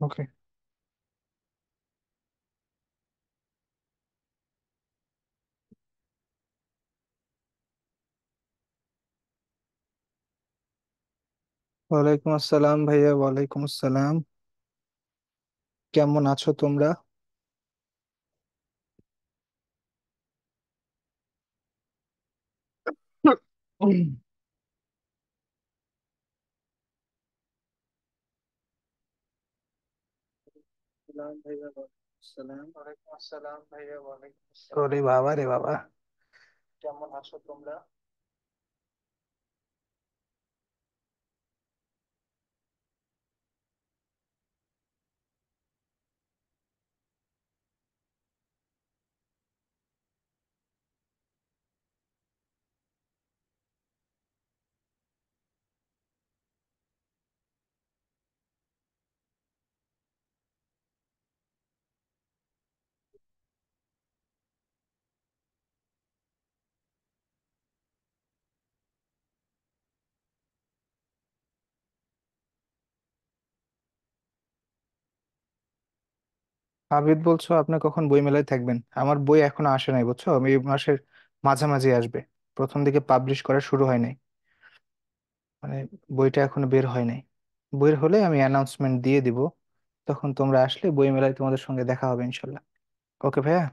ওকে। ওয়ালাইকুম আসসালাম ভাইয়া, ওয়ালাইকুম আসসালাম। কেমন আছো তোমরা? সালাম ভাইয়া, ওয়ালাইকুম আসসালাম। ওয়ালাইকুম আসসালাম ভাইয়া, ওয়ালাইকুম আসসালাম। ওরে বাবা রে বাবা, কেমন আছো তোমরা? আবিদ বলছো, আপনি কখন বই মেলায় থাকবেন? আমার বই এখনো আসে নাই, বুঝছো? আমি এই মাসের মাঝামাঝি আসবে। প্রথম দিকে পাবলিশ করা শুরু হয় নাই, মানে বইটা এখনো বের হয় নাই। বইয়ের হলে আমি অ্যানাউন্সমেন্ট দিয়ে দিব, তখন তোমরা আসলে বই মেলায় তোমাদের সঙ্গে দেখা হবে ইনশাল্লাহ। ওকে ভাইয়া।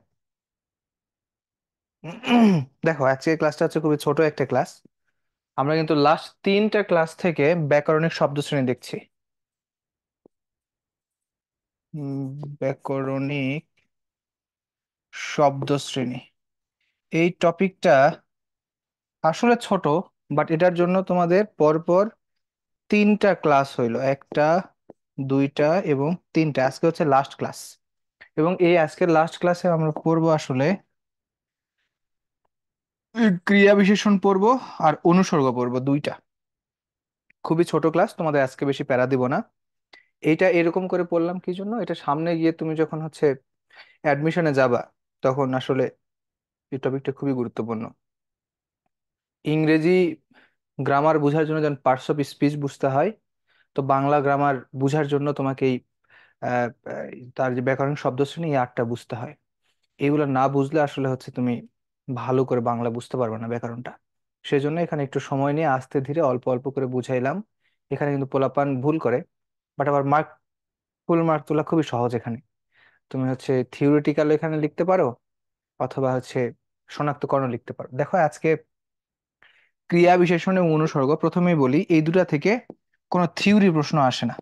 দেখো, আজকে ক্লাসটা হচ্ছে খুবই ছোট একটা ক্লাস। আমরা কিন্তু লাস্ট 3টা ক্লাস থেকে ব্যাকরণিক শব্দ শ্রেণী দেখছি। উম, ব্যাকরণিক শব্দ শ্রেণী, এই টপিকটা আসলে ছোট, বাট এটার জন্য তোমাদের পরপর 3টা ক্লাস হইলো, একটা, দুইটা এবং তিনটা। আজকে হচ্ছে লাস্ট ক্লাস, এবং এই আজকের লাস্ট ক্লাসে আমরা পড়বো আসলে ক্রিয়া বিশেষণ পড়বো আর অনুসর্গ পড়বো, দুইটা। খুবই ছোট ক্লাস, তোমাদের আজকে বেশি প্যারা দিব না। এইটা এরকম করে পড়লাম কি জন্য, এটা সামনে গিয়ে তুমি যখন হচ্ছে অ্যাডমিশনে যাবা, তখন আসলে এই টপিকটা খুবই গুরুত্বপূর্ণ। ইংরেজি গ্রামার বোঝার জন্য যেমন পার্টস অফ স্পিচ বুঝতে হয়, তো বাংলা গ্রামার বোঝার জন্য তোমাকে এই তার যে ব্যাকরণ শব্দ শ্রেণী, এই 8টা বুঝতে হয়। এগুলো না বুঝলে আসলে হচ্ছে তুমি ভালো করে বাংলা বুঝতে পারবে না ব্যাকরণটা। সেজন্য এখানে একটু সময় নিয়ে আস্তে ধীরে অল্প অল্প করে বুঝাইলাম। এখানে কিন্তু পোলাপান ভুল করে, বাট আবার মার্ক, ফুল মার্ক তোলা খুবই সহজ এখানে। তুমি হচ্ছে থিওরিটিক্যাল এখানে লিখতে পারো, অথবা হচ্ছে শনাক্তকরণ লিখতে পারো। দেখো আজকে ক্রিয়া বিশেষণ এবং অনুসর্গ, প্রথমেই বলি এই দুটা থেকে কোনো থিওরি প্রশ্ন আসে না।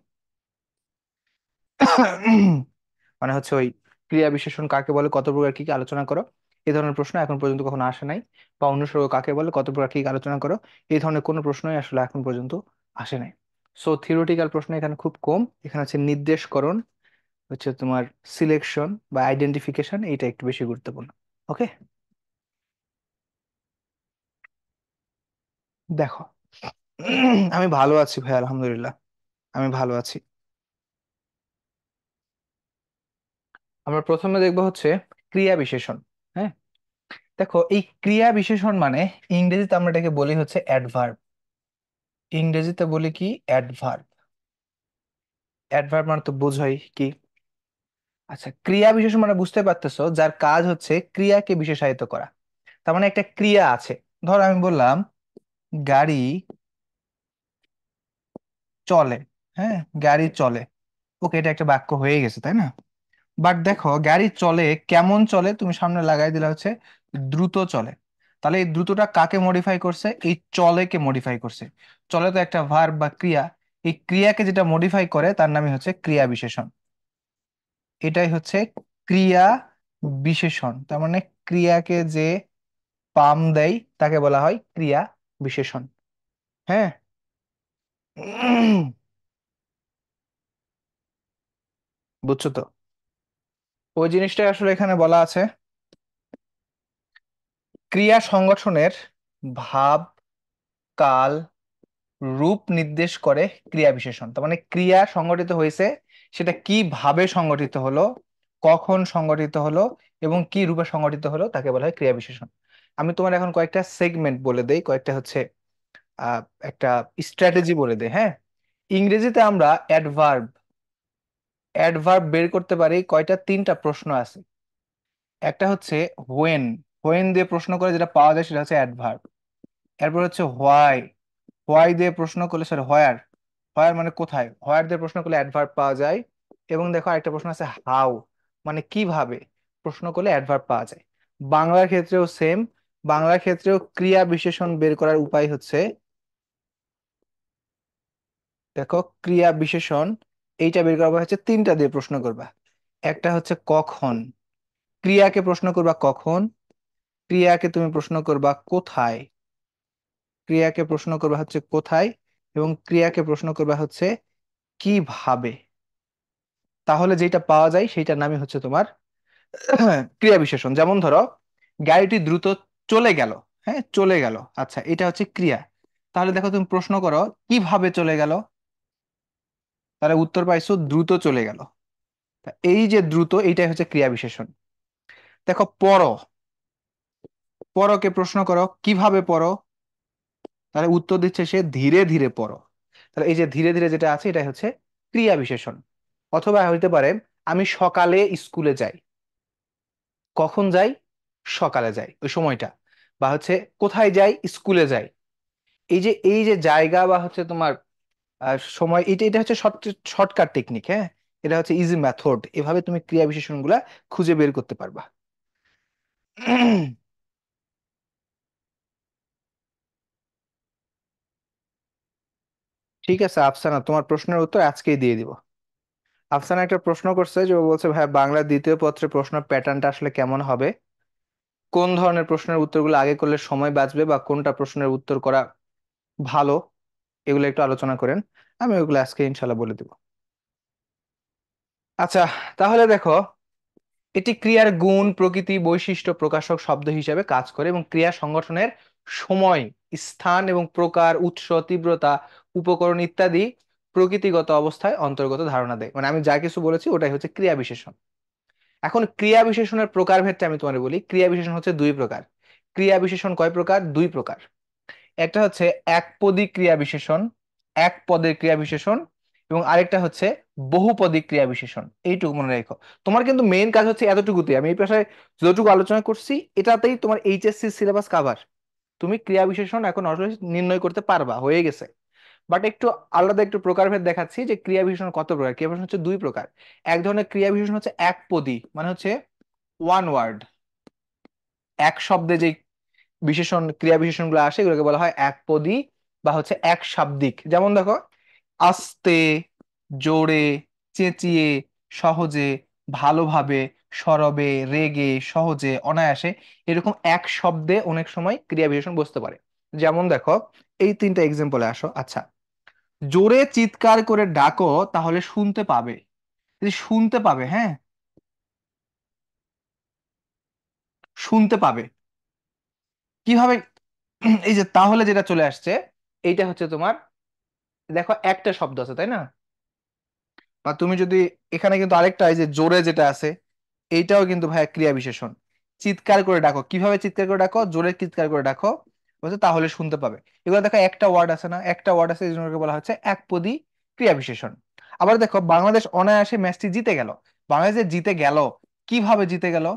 মানে হচ্ছে ওই ক্রিয়া বিশেষণ কাকে বলে, কত প্রকার, কি কি আলোচনা করো, এই ধরনের প্রশ্ন এখন পর্যন্ত কখনো আসে নাই। বা অনুসর্গ কাকে বলে, কত প্রকার, কি কি আলোচনা করো, এই ধরনের কোনো প্রশ্নই আসলে এখন পর্যন্ত আসে নাই। সো থিওরিটিক্যাল প্রশ্ন এখানে খুব কম। এখানে হচ্ছে নির্দেশকরণ, হচ্ছে তোমার সিলেকশন বা আইডেন্টিফিকেশন, এইটা একটু বেশি গুরুত্বপূর্ণ। ওকে। দেখো, আমি ভালো আছি ভাই, আলহামদুলিল্লাহ। আমি ভালো আছি। আমরা প্রথমে দেখবো হচ্ছে ক্রিয়া বিশেষণ। হ্যাঁ, দেখো এই ক্রিয়া বিশেষণ মানে ইংরেজিতে আমরা এটাকে বলি হচ্ছে অ্যাডভার্ব। ইংরেজিতে বলি কি? অ্যাডভার্ব। অ্যাডভার্ব মানে তো বোঝাই কি। আচ্ছা, ক্রিয়া বিশেষণ মানে বুঝতে পারতেছো, যার কাজ হচ্ছে ক্রিয়াকে বিশেষায়িত করা। তার মানে একটা ক্রিয়া আছে। ধরো আমি বললাম গাড়ি চলে। হ্যাঁ, গাড়ি চলে। ওকে, এটা একটা বাক্য হয়ে গেছে, তাই না? বাট দেখো, গাড়ি চলে কেমন চলে, তুমি সামনে লাগাই দিলা হচ্ছে দ্রুত চলে। তাহলে এই দ্রুতটা কাকে মডিফাই করছে? এই চলেকে মডিফাই করছে। চলে তো একটা ভার্ব বা ক্রিয়া, এই ক্রিয়াকে যেটা মডিফাই করে তার নামই হচ্ছে ক্রিয়া বিশেষণ। এটাই হচ্ছে ক্রিয়া বিশেষণ। তার মানে ক্রিয়াকে যে পাম দেয় তাকে বলা হয় ক্রিয়া বিশেষণ। হ্যাঁ। বুঝছো তো? ওই জিনিসটাই আসলে এখানে বলা আছে। ক্রিয়া সংগঠনের ভাব, কাল, রূপ নির্দেশ করে ক্রিয়া বিশেষণ। তার মানে ক্রিয়া সংগঠিত হয়েছে, সেটা কি ভাবে সংগঠিত হলো, কখন সংগঠিত হলো এবং কি রূপে সংগঠিত হলো, তাকে বলা হয় ক্রিয়া বিশেষণ। আমি তোমার এখন কয়েকটা সেগমেন্ট বলে দেই, কয়েকটা হচ্ছে আহ, একটা স্ট্র্যাটেজি বলে দেই। হ্যাঁ, ইংরেজিতে আমরা অ্যাডভার্ব, অ্যাডভার্ব বের করতে পারি কয়টা, তিনটা প্রশ্ন আছে। একটা হচ্ছে হোয়েন, হোয়েন দিয়ে প্রশ্ন করে যেটা পাওয়া যায় সেটা হচ্ছে অ্যাডভার্ব। এরপর হচ্ছে হোয়াই, হোয়াই দিয়ে প্রশ্ন করলে, সরি হোয়ার, হোয়ার মানে কোথায়, হোয়ার দিয়ে প্রশ্ন করলে অ্যাডভার্ব পাওয়া যায়। এবং দেখো আরেকটা প্রশ্ন আছে হাউ, মানে কিভাবে প্রশ্ন করলে অ্যাডভার্ব পাওয়া যায়। বাংলার ক্ষেত্রেও সেম, বাংলার ক্ষেত্রেও ক্রিয়া বিশেষণ বের করার উপায় হচ্ছে, দেখো ক্রিয়া বিশেষণ এইটা বের করা হচ্ছে তিনটা দিয়ে প্রশ্ন করবা। একটা হচ্ছে কখন, ক্রিয়াকে প্রশ্ন করবা কখন, ক্রিয়াকে তুমি প্রশ্ন করবা কোথায়, ক্রিয়াকে প্রশ্ন করবা হচ্ছে কোথায়, এবং ক্রিয়াকে প্রশ্ন করবা হচ্ছে কিভাবে। তাহলে যেটা পাওয়া যায় সেইটার নামই হচ্ছে তোমার ক্রিয়া বিশেষণ। যেমন ধরো গাড়িটি দ্রুত চলে গেল, হ্যাঁ চলে গেল, আচ্ছা এটা হচ্ছে ক্রিয়া। তাহলে দেখো তুমি প্রশ্ন করো কিভাবে চলে গেল, তাহলে উত্তর পাইছো দ্রুত চলে গেল। তা এই যে দ্রুত, এইটাই হচ্ছে ক্রিয়া বিশেষণ। দেখো পড়ো, পড়োকে প্রশ্ন করো কিভাবে পড়ো, তাহলে উত্তর দিচ্ছে সে ধীরে ধীরে পড়ো। তাহলে এই যে ধীরে ধীরে যেটা আছে এটাই হচ্ছে ক্রিয়া বিশেষণ। অথবা হইতে পারে আমি সকালে স্কুলে যাই, কখন যাই, সকালে যাই ওই সময়টা। বা হচ্ছে কোথায় যাই, স্কুলে যাই। এই যে জায়গা বা হচ্ছে তোমার সময়, এটা এটা হচ্ছে শর্টকাট টেকনিক, হ্যাঁ এটা হচ্ছে ইজি মেথড। এভাবে তুমি ক্রিয়া বিশেষণ গুলা খুঁজে বের করতে পারবা। ঠিক আছে আফসানা, তোমার প্রশ্নের উত্তর আজকেই দিয়ে দিব। আফসানা একটা প্রশ্ন করছে যে, ও বলছে ভাই বাংলা দ্বিতীয় পত্রের প্রশ্ন প্যাটার্নটা আসলে কেমন হবে, কোন ধরনের প্রশ্নের উত্তরগুলো আগে করলে সময় বাঁচবে, বা কোনটা প্রশ্নের উত্তর করা ভালো, এগুলো একটু আলোচনা করেন। আমি ওগুলো আজকে ইনশাল্লাহ বলে দেবো। আচ্ছা, তাহলে দেখো, এটি ক্রিয়ার গুণ, প্রকৃতি, বৈশিষ্ট্য প্রকাশক শব্দ হিসেবে কাজ করে এবং ক্রিয়া সংগঠনের সময়, স্থান এবং প্রকার, উৎস, তীব্রতা, উপকরণ ইত্যাদি প্রকৃতিগত অবস্থায় অন্তর্গত ধারণা দেয়। মানে আমি যা কিছু বলেছি ওটাই হচ্ছে ক্রিয়া বিশেষণ। এখন ক্রিয়া বিশেষণের প্রকারভেদটা আমি তোমার বলি। ক্রিয়া বিশেষণ হচ্ছে দুই প্রকার। ক্রিয়া বিশেষণ কয় প্রকার, দুই প্রকার। একটা হচ্ছে একপদী ক্রিয়া বিশেষণ, এক পদের ক্রিয়া বিশেষণ, এবং আরেকটা হচ্ছে বহুপদী ক্রিয়া বিশেষণ। এইটুকু মনে রাখো। তোমার কিন্তু মেইন কাজ হচ্ছে এতটুকুতে, আমি এই পেশায় যতটুকু আলোচনা করছি এটাতেই তোমার এইচএসসি সিলেবাস কাভার। তুমি ক্রিয়া বিশেষণ এখন অলরেডি নির্ণয় করতে পারবা, হয়ে গেছে। বাট একটু আলাদা একটু প্রকারভেদ দেখাচ্ছি যে ক্রিয়া বিশেষণ কত প্রকার। ক্রিয়া বিশেষণ হচ্ছে দুই প্রকার। এক ধরনের ক্রিয়া বিশেষণ হচ্ছে একপদী, মানে হচ্ছে ওয়ান ওয়ার্ড, এক শব্দে যে বিশেষণ, ক্রিয়া বিশেষণগুলো আসে এগুলোকে বলা হয় একপদী বা হচ্ছে এক শাব্দিক। যেমন দেখো আস্তে, জোরে, চেঁচিয়ে, সহজে, ভালোভাবে, সরবে, রেগে, সহজে, অনায়াসে, এরকম এক শব্দে অনেক সময় ক্রিয়া বিশেষণ বসতে পারে। যেমন দেখো এই তিনটা এক্সাম্পলে আসো। আচ্ছা, জোরে চিৎকার করে ডাকো তাহলে শুনতে পাবে। যদি শুনতে পাবে, হ্যাঁ শুনতে পাবে কিভাবে, এই যে তাহলে যেটা চলে আসছে এইটা হচ্ছে তোমার, দেখো একটা শব্দ আছে তাই না, বা তুমি যদি এখানে কিন্তু আরেকটা, এই যে জোরে যেটা আছে এইটাও কিন্তু ভাই ক্রিয়া বিশেষণ। চিৎকার করে ডাকো, কিভাবে চিৎকার করে ডাকো, জোরে চিৎকার করে ডাকো, বলছে তাহলে শুনতে পাবে। এগুলো দেখো একটা ওয়ার্ড আছে না, একটা ওয়ার্ড আছে, এই জন্য এটাকে বলা হচ্ছে একপদী ক্রিয়া বিশেষণ। আবার দেখো বাংলাদেশ অনায়াসে ম্যাচটি জিতে গেল, বাংলাদেশ যে জিতে গেল, কিভাবে জিতে গেল,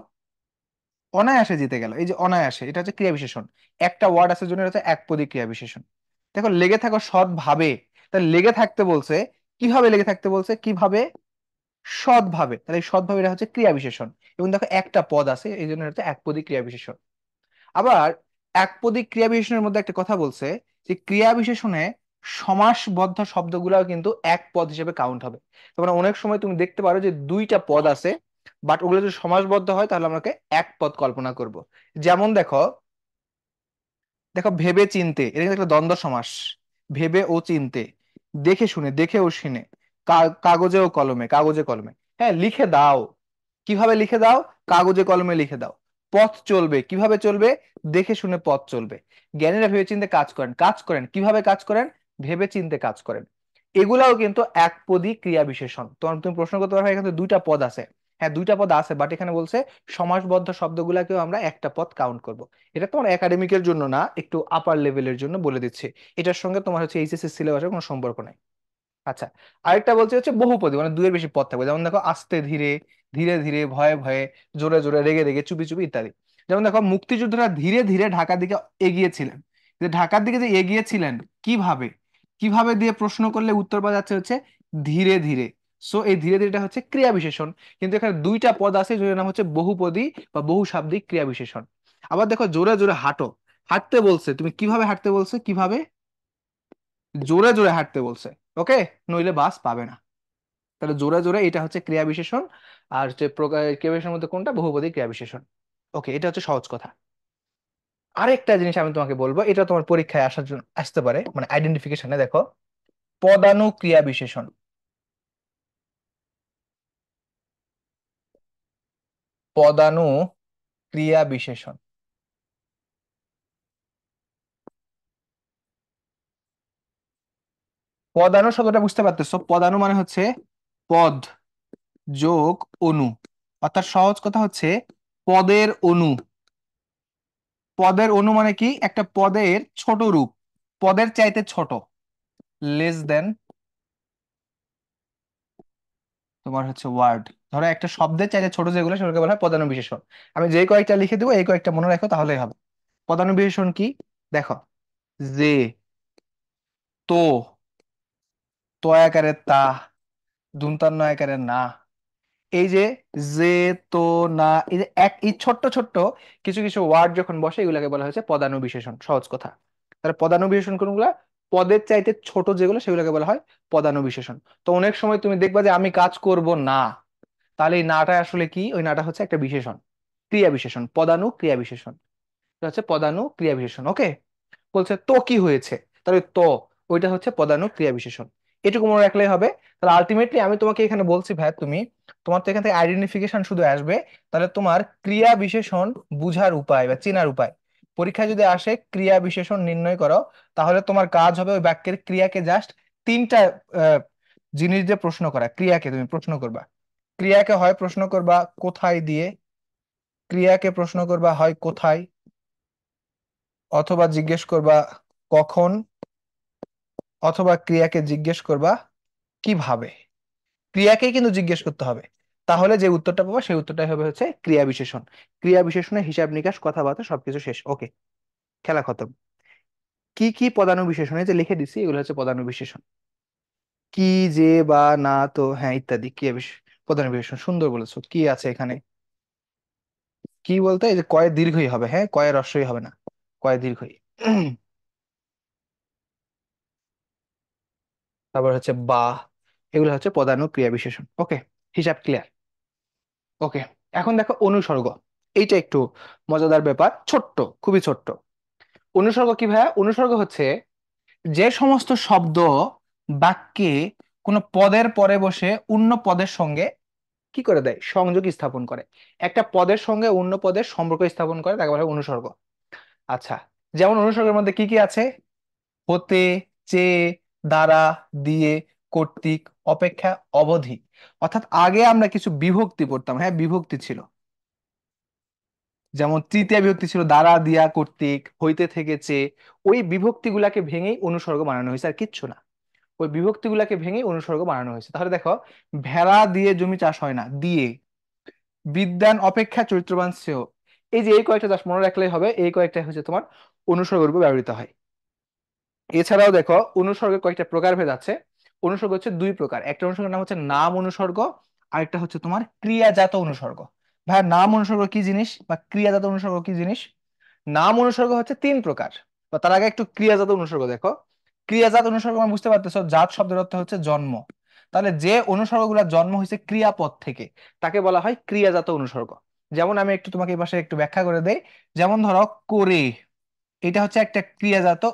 অনায়াসে জিতে গেল। এই যে অনায়াসে, এটা হচ্ছে ক্রিয়া বিশেষণ। একটা ওয়ার্ড আছে জন্য এটা হচ্ছে একপদী ক্রিয়া বিশেষণ। দেখো লেগে থাকো সৎভাবে, তাহলে লেগে থাকতে বলছে, কিভাবে লেগে থাকতে বলছে, কিভাবে, সৎভাবে, তাহলে এই সৎভাবে এটা হচ্ছে ক্রিয়া বিশেষণ। এবং দেখো একটা পদ আছে এই জন্য এটা হচ্ছে একপদী ক্রিয়া বিশেষণ। আবার একপদী ক্রিয়া বিশেষণের মধ্যে একটা কথা বলছে যে ক্রিয়া বিশেষণে সমাসবদ্ধ শব্দগুলাও কিন্তু এক পদ হিসেবে কাউন্ট হবে। তোমরা অনেক সময় তুমি দেখতে পারো যে দুইটা পদ আছে, বাট ওগুলো যদি সমাসবদ্ধ হয় তাহলে আমাকে এক পদ কল্পনা করব। যেমন দেখো, দেখো ভেবে চিনতে, এটা কিন্তু একটা দ্বন্দ্ব সমাস। ভেবে ও চিনতে, দেখে শুনে, দেখে ও শুনে, কাগজে ও কলমে, কাগজে কলমে, হ্যাঁ লিখে দাও, কিভাবে লিখে দাও, কাগজে কলমে লিখে দাও। পথ চলবে, কিভাবে চলবে, দেখে শুনে পথ চলবে। জ্ঞানীরা ভেবে চিন্তে কাজ করেন, কাজ করেন কিভাবে কাজ করেন, ভেবে চিন্তে কাজ করেন। এগুলাও কিন্তু একপদী ক্রিয়া বিশেষণ। তোমার তুমি প্রশ্ন করতে পারো এখানে দুইটা পদ আছে, হ্যাঁ দুইটা পদ আছে, বাট এখানে বলছে সমাসবদ্ধ শব্দগুলাকেও আমরা একটা পদ কাউন্ট করব। এটা তোমার একাডেমিকের জন্য না, একটু আপার লেভেলের জন্য বলে দিচ্ছে। এটার সঙ্গে তোমার হচ্ছে এইচএসসি সিলেবাসের কোনো সম্পর্ক নাই। আচ্ছা, আরেকটা বলছে হচ্ছে বহুপদী, মানে দুইয়ের বেশি পদ থাকবে। যেমন দেখো আস্তে ধীরে, ধীরে ধীরে, ভয়ে ভয়ে, জোরে জোরে, রেগে রেগে, চুপি চুপি ইত্যাদি। যেমন দেখো মুক্তিযোদ্ধারা ধীরে ধীরে ঢাকার দিকে এগিয়েছিলেন। যে ঢাকার দিকে যে এগিয়েছিলেন কিভাবে, কিভাবে দিয়ে প্রশ্ন করলে উত্তর পাওয়া যাচ্ছে হচ্ছে ধীরে ধীরে। সো এই ধীরে ধীরেটা হচ্ছে ক্রিয়া বিশেষণ। কিন্তু এখানে দুইটা পদ আছে, যেটার নাম হচ্ছে বহুপদী বা বহুশাব্দিক ক্রিয়া বিশেষণ। আবার দেখো জোরে জোরে হাঁটো, হাঁটতে বলছে, তুমি কিভাবে হাঁটতে বলছে, কিভাবে, জোরে জোরে হাঁটতে বলছে। ওকে, নইলে বাস পাবে না। তাহলে জোরে জোরে এটা হচ্ছে ক্রিয়া বিশেষণ। আর যে প্রকার ক্রিয়া বিশেষণের মধ্যে কোনটা, বহুপদী ক্রিয়া বিশেষণ। ওকে, এটা হচ্ছে সহজ কথা। আরেকটা জিনিস আমি তোমাকে বলবো, এটা তোমার পরীক্ষায় আসার জন্য আসতে পারে, মানে আইডেন্টিফিকেশনে দেখো, পদানু ক্রিয়া বিশেষণ। পদানু ক্রিয়া বিশেষণ। পদানু শব্দটা বুঝতে পারতেছো? পদানু মানে হচ্ছে পদ যোগ অনু, অর্থাৎ সহজ কথা হচ্ছে পদের অনু। পদের অনু মানে কি, একটা পদের ছোট রূপ, পদের চাইতে ছোট, লেস দেন তোমার হচ্ছে ওয়ার্ড। ধরো একটা শব্দের চাইতে ছোট যেগুলো সেগুলোকে বলা হয় পদাণু বিশেষণ। আমি যে কয়েকটা লিখে দেবো, এই কয়েকটা মনে রাখো তাহলেই হবে। পদাণু বিশেষণ কি, দেখো, যে, তো, তয়াকারের তা, দন্তান্ন আকারের না। এই যে, যে, তো, না, এই যে এই ছোট্ট ছোট্ট কিছু কিছু ওয়ার্ড যখন বসে এগুলোকে বলা হয়েছে পদাণু বিশেষণ, সহজ কথা। তাহলে পদাণু বিশেষণ কোনগুলা, পদের চাইতে ছোট যেগুলো সেগুলোকে বলা হয় পদাণু বিশেষণ। তো অনেক সময় তুমি দেখবা যে আমি কাজ করব না, তাহলে এই নাটা আসলে কি, ওই নাটা হচ্ছে একটা বিশেষণ, ক্রিয়া বিশেষণ, পদানু ক্রিয়া বিশেষণ। এটা হচ্ছে পদানু ক্রিয়া বিশেষণ। ওকে, বলছে তো কি হয়েছে, তাহলে তো, ওইটা হচ্ছে পদানু ক্রিয়া বিশেষণ। এটুকু মনে রাখলেই হবে। তাহলে আলটিমেটলি আমি তোমাকে এখানে বলছি ভাই, তুমি, তোমার তো এখান থেকে আইডেন্টিফিকেশন শুধু আসবে, তাহলে তোমার ক্রিয়া বিশেষণ বুঝার উপায় বা চেনার উপায়, পরীক্ষায় যদি আসে ক্রিয়া বিশেষণ নির্ণয় করো, তাহলে তোমার কাজ হবে ওই বাক্যের ক্রিয়াকে জাস্ট তিনটা আহ, জিনিস দিয়ে প্রশ্ন করা। ক্রিয়াকে তুমি প্রশ্ন করবা, ক্রিয়াকে হয় প্রশ্ন করবা কোথায় দিয়ে, ক্রিয়াকে প্রশ্ন করবা হয় কোথায়, অথবা জিজ্ঞেস করবা কখন, অথবা ক্রিয়াকে জিজ্ঞেস করবা কিভাবে। ক্রিয়াকেই কিন্তু জিজ্ঞেস করতে হবে, তাহলে যে উত্তরটা পাবা সেই উত্তরটাই হবে হচ্ছে ক্রিয়া বিশেষণ। ক্রিয়া বিশেষণে হিসাব নিকাশ কথাবার্তা সবকিছু শেষ। ওকে, খেলা খতম। কি কি পদাণু বিশেষণ, এই যে লিখে দিছি এগুলো হচ্ছে পদাণু বিশেষণ। কি, যে, বা, না, তো, হ্যাঁ ইত্যাদি ক্রিয়া বিশেষ, পদাণু বিশেষণ। সুন্দর বলেছো, কি আছে এখানে, কি বলতে, এই যে কয়ের দীর্ঘই হবে, হ্যাঁ কয়ের হ্রস্বই হবে না, কয়ের দীর্ঘই। তারপর হচ্ছে বা, এগুলো হচ্ছে পদাণু ক্রিয়া বিশেষণ। ওকে, হিসাব ক্লিয়ার। ওকে, এখন দেখো অনুসর্গ, এইটা একটু মজাদার ব্যাপার, ছোট্ট, খুবই ছোট্ট। অনুসর্গ কি ভাইয়া, অনুসর্গ হচ্ছে যে সমস্ত শব্দ বাক্যে কোনো পদের পরে বসে অন্য পদের সঙ্গে কি করে দেয়, সংযোগ স্থাপন করে, একটা পদের সঙ্গে অন্য পদের সম্পর্ক স্থাপন করে, তাকে বলা হয় অনুসর্গ। আচ্ছা, যেমন অনুসর্গের মধ্যে কি কি আছে, হতে, চেয়ে, দ্বারা, দিয়ে, কর্তৃক, অপেক্ষা, অবধি। অর্থাৎ আগে আমরা কিছু বিভক্তি পড়তাম, হ্যাঁ বিভক্তি ছিল, যেমন তৃতীয়া বিভক্তি ছিল দ্বারা, দিয়া, কর্তৃক, হইতে, থেকে, চেয়ে। ওই বিভক্তি গুলাকে ভেঙেই অনুসর্গ বানানো হয়েছে, আর কিচ্ছু না। ওই বিভক্তি গুলাকে ভেঙেই অনুসর্গ বানানো হয়েছে। তাহলে দেখো, ভেড়া দিয়ে জমি চাষ হয় না, দিয়ে, বিদ্বান অপেক্ষা চরিত্রবান শ্রেয়। এই যে এই কয়েকটা জাস্ট মনে রাখলেই হবে, এই কয়েকটা হচ্ছে তোমার অনুসর্গ রূপে ব্যবহৃত হয়। এছাড়াও দেখো অনুসর্গের কয়েকটা প্রকারভেদ আছে। অনুসর্গ হচ্ছে দুই প্রকার, একটা অনুসর্গের নাম হচ্ছে নাম অনুসর্গ, আরেকটা হচ্ছে তোমার ক্রিয়াজাত অনুসর্গ। ভাই নাম অনুসর্গ কি জিনিস বা ক্রিয়াজাত অনুসর্গ কি জিনিস? নাম অনুসর্গ হচ্ছে তিন প্রকার, বা তার আগে একটু ক্রিয়াজাত অনুসর্গ দেখো। ক্রিয়াজাত অনুসর্গ মানে বুঝতে পারতেছো, জাত শব্দের অর্থ হচ্ছে জন্ম। তাহলে যে অনুসর্গগুলোর জন্ম হয়েছে ক্রিয়াপদ থেকে, তাকে বলা হয় ক্রিয়াজাত অনুসর্গ। যেমন আমি একটু তোমাকে এই পাশে একটু ব্যাখ্যা করে দেই। যেমন ধরো করে, এটা হচ্ছে একটা ক্রিয়াজাত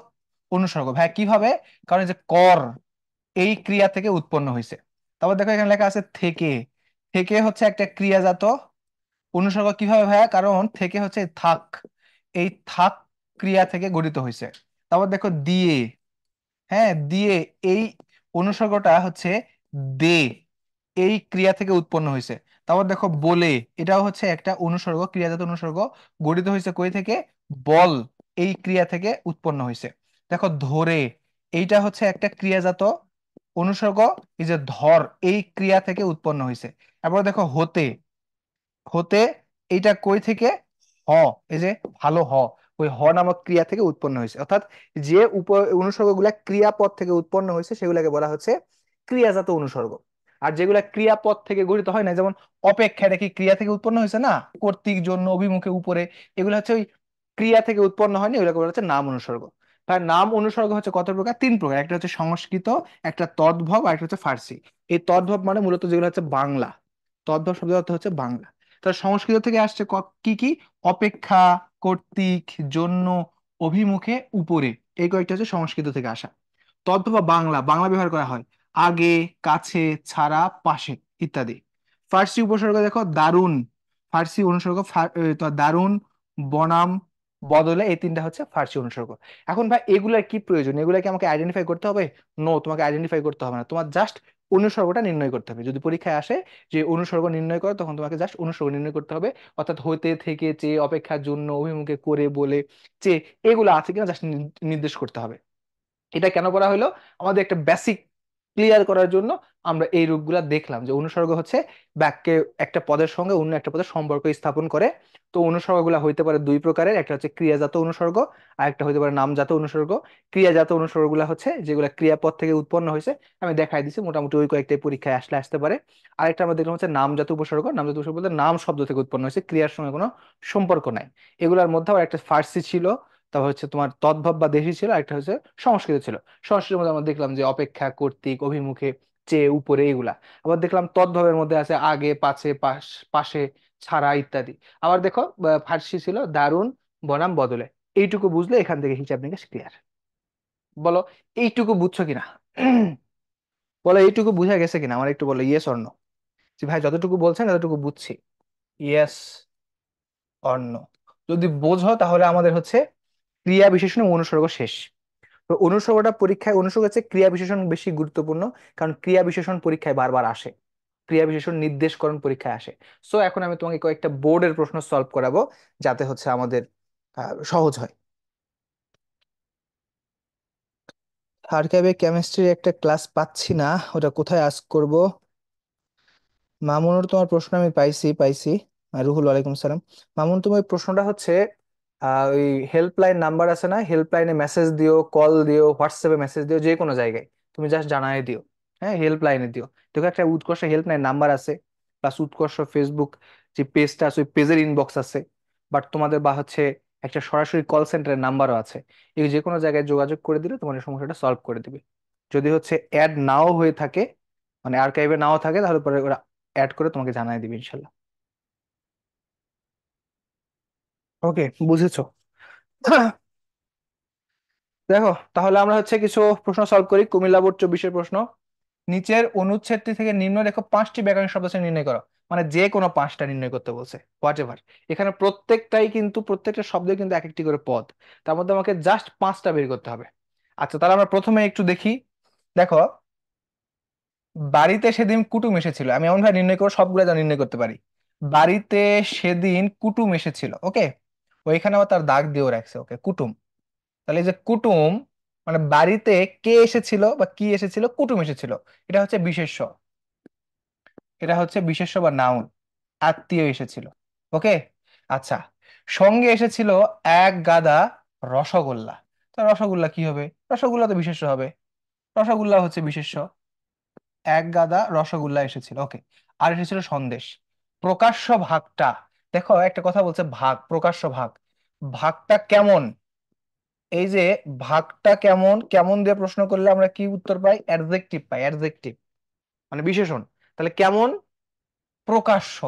অনুসর্গ। ভাই কিভাবে, কারণ এই যে কর, এই ক্রিয়া থেকে উৎপন্ন হয়েছে। তারপর দেখো এখানে লেখা আছে থেকে, থেকে হচ্ছে একটা ক্রিয়াজাত অনুসর্গ। কিভাবে ভাইয়া, কারণ থেকে হচ্ছে থাক, এই থাক ক্রিয়া থেকে গঠিত হয়েছে। তারপর দেখো দিয়ে, হ্যাঁ দিয়ে, এই অনুসর্গটা হচ্ছে দে, এই ক্রিয়া থেকে উৎপন্ন হয়েছে। তারপর দেখো বলে, এটাও হচ্ছে একটা অনুসর্গ, ক্রিয়াজাত অনুসর্গ, গঠিত হয়েছে কই থেকে, বল, এই ক্রিয়া থেকে উৎপন্ন হয়েছে। দেখো ধরে, এইটা হচ্ছে একটা ক্রিয়াজাত অনুসর্গ এই যে ধর, এই ক্রিয়া থেকে উৎপন্ন হয়েছে। এরপর দেখো হতে, হতে এইটা কই থেকে, হ, এই যে ভালো হ, ওই হ নামক ক্রিয়া থেকে উৎপন্ন হয়েছে। অর্থাৎ যে অনুসর্গগুলা ক্রিয়াপদ থেকে উৎপন্ন হয়েছে সেগুলোকে বলা হচ্ছে ক্রিয়াজাত অনুসর্গ। আর যেগুলা ক্রিয়াপদ থেকে গঠিত হয় না, যেমন অপেক্ষা, এটা কি ক্রিয়া থেকে উৎপন্ন হয়েছে না, কর্তৃক, জন্য, অভিমুখে, উপরে, এগুলো হচ্ছে ওই ক্রিয়া থেকে উৎপন্ন হয়নি, এগুলোকে বলা হচ্ছে নাম অনুসর্গ। তার নাম অনুসর্গ হচ্ছে কত প্রকার? তিন প্রকার। একটা হচ্ছে সংস্কৃত, একটা তদ্ভব, আর একটা হচ্ছে ফার্সি। এই তদ্ভব মানে মূলত যেগুলো হচ্ছে বাংলা, তদ্ভব শব্দের অর্থ হচ্ছে বাংলা। তার সংস্কৃত থেকে আসছে কি কি? অপেক্ষা, কর্তৃক, জন্য, অভিমুখে, উপরে, এই কয়েকটা হচ্ছে সংস্কৃত থেকে আসা। তদ্ভব বা বাংলা, বাংলা ব্যবহার করা হয় আগে, কাছে, ছাড়া, পাশে ইত্যাদি। ফার্সি উপসর্গ দেখো দারুণ, ফার্সি অনুসর্গ দারুণ, বনাম, বদলে, এই তিনটা হচ্ছে ফার্সি অনুসর্গ। এখন ভাই এগুলার কি প্রয়োজন? এগুলা কি আমাকে আইডেন্টিফাই করতে হবে? নো, তোমাকে আইডেন্টিফাই করতে হবে না, তোমার জাস্ট অনুসর্গটা নির্ণয় করতে হবে। যদি পরীক্ষায় আসে যে অনুসর্গ নির্ণয় করো, তখন তোমাকে জাস্ট অনুসর্গ নির্ণয় করতে হবে। অর্থাৎ হতে, থেকে, চেয়ে, অপেক্ষার জন্য, অভিমুখে, করে, বলে, চেয়ে, এগুলো আছে কিনা জাস্ট নির্দেশ করতে হবে। এটা কেন করা হলো? আমাদের একটা বেসিক ক্লিয়ার করার জন্য আমরা এই রূপগুলা দেখলাম, যে অনুসর্গ হচ্ছে বাক্যে একটা পদের সঙ্গে অন্য একটা পদের সম্পর্ক স্থাপন করে। তো অনুসর্গগুলা হইতে পারে দুই প্রকারের, একটা হচ্ছে ক্রিয়াজাত অনুসর্গ, আর একটা হইতে পারে নামজাত অনুসর্গ। ক্রিয়াজাত অনুসর্গগুলা হচ্ছে যেগুলা ক্রিয়াপদ থেকে উৎপন্ন হয়েছে, আমি দেখাই দিচ্ছি, মোটামুটি ওই কয়েকটাই পরীক্ষায় আসলে আসতে পারে। আরেকটা আমরা দেখলাম হচ্ছে নামজাত উপসর্গ। নামজাত উপসর্গ বলতে নাম শব্দ থেকে উৎপন্ন হয়েছে, ক্রিয়ার সঙ্গে কোনো সম্পর্ক নাই। এগুলার মধ্যে আবার একটা ফার্সি ছিল, তারপর হচ্ছে তোমার তদ্ভব বা দেশি ছিল, একটা হচ্ছে সংস্কৃত ছিল। সংস্কৃতের মধ্যে আমরা দেখলাম যে অপেক্ষা, কর্তৃক, অভিমুখে, চেয়ে, উপরে, এগুলা। আবার দেখলাম তদ্ভবের মধ্যে আছে আগে, পাছে, পাশে, ছাড়া ইত্যাদি। আবার দেখো ফার্সি ছিল দারুণ, বনাম, বদলে। এইটুকু বুঝলে এখান থেকে হিসাব নিকাশ ক্লিয়ার। বলো এইটুকু বুঝছো কিনা? বলো এইটুকু বুঝা গেছে কিনা, আমার একটু বলো ইয়েস অর নো। যে ভাই যতটুকু বলছেন ততটুকু বুঝছি, ইয়েস অর নো। যদি বোঝো তাহলে আমাদের হচ্ছে ক্রিয়া বিশেষণ ও অনুসর্গ শেষ। তো অনুসর্গটা পরীক্ষায়, অনুসর্গ হচ্ছে ক্রিয়া বিশেষণ বেশি গুরুত্বপূর্ণ, কারণ ক্রিয়া বিশেষণ পরীক্ষায় বারবার আসে, ক্রিয়া বিশেষণ নির্দেশকরণ পরীক্ষায় আসে। সো এখন আমি তোমাকে কয়েকটা বোর্ডের প্রশ্ন সলভ করাবো, যাতে হচ্ছে আমাদের সহজ হয়। আর্কাইভে কেমিস্ট্রির একটা ক্লাস পাচ্ছি না, ওটা কোথায় আস্ক করব? মামুনুর, তোমার প্রশ্ন আমি পাইছি। রুহুল, ওয়ালাইকুম সালাম। মামুন, তোমার প্রশ্নটা হচ্ছে ওই হেল্পলাইন নাম্বার আছে না, হেল্পলাইনে মেসেজ দিও, কল দিও, হোয়াটসঅ্যাপে মেসেজ দিও, যে কোনো জায়গায় তুমি জাস্ট জানাই দিও। হ্যাঁ, হেল্পলাইনে দিও। দেখো একটা উৎকর্ষ হেল্পলাইন নাম্বার আছে, প্লাস উৎকর্ষ ফেসবুক যে পেজটা আছে, ওই পেজের ইনবক্স আছে। বাট তোমাদের বা হচ্ছে একটা সরাসরি কল সেন্টারের নাম্বারও আছে। এই যে কোনো জায়গায় যোগাযোগ করে দিলে তোমার এই সমস্যাটা সলভ করে দিবে। যদি হচ্ছে অ্যাড নাও হয়ে থাকে, মানে আর্কাইভে নাও থাকে, তাহলে পরে ওরা অ্যাড করে তোমাকে জানাই দিবে ইনশাল্লাহ। ওকে, বুঝেছো? দেখো তাহলে আমরা হচ্ছে কিছু প্রশ্ন সলভ করি। কুমিল্লা বোর্ড 24-এর প্রশ্ন। নিচের অনুচ্ছেদটি থেকে নিম্ন রেখো 5টি ব্যাকরণ শব্দ নির্ণয় করো। মানে যে কোনো 5টা নির্ণয় করতে বলছে, হোয়াট এভার। এখানে প্রত্যেকটাই কিন্তু, প্রত্যেকটা শব্দে কিন্তু এক একটি করে পদ, তার মধ্যে আমাকে জাস্ট 5টা বের করতে হবে। আচ্ছা, তাহলে আমরা প্রথমে একটু দেখি। দেখো, বাড়িতে সেদিন কুটুম এসেছিল, আমি এমন ভাবে নির্ণয় করবো সবগুলো যেন নির্ণয় করতে পারি। বাড়িতে সেদিন কুটুম এসেছিল, ওকে। ওইখানে আবার তার দাগ দিয়েও রাখছে, ওকে, কুটুম। তাহলে এই যে কুটুম, মানে বাড়িতে কে এসেছিল বা কি এসেছিল, কুটুম এসেছিল, এটা হচ্ছে বিশেষ্য, এটা হচ্ছে বিশেষ্য বা নাউন। আত্মীয় এসেছিল, ওকে। আচ্ছা, সঙ্গে এসেছিল এক গাদা রসগোল্লা। তো রসগোল্লা কি হবে? রসগোল্লা তো বিশেষ্য হবে, রসগোল্লা হচ্ছে বিশেষ্য। এক গাদা রসগোল্লা এসেছিল, ওকে। আর এসেছিল সন্দেশ। প্রকাশ্য ভাগটা, দেখো একটা কথা বলছে ভাগ, প্রকাশ্য ভাগ, ভাগটা কেমন? এই যে ভাগটা কেমন, কেমন দিয়ে প্রশ্ন করলে আমরা কি উত্তর পাই? অ্যাডজেক্টিভ পাই, অ্যাডজেক্টিভ মানে বিশেষণ। তাহলে কেমন? প্রকাশ্য।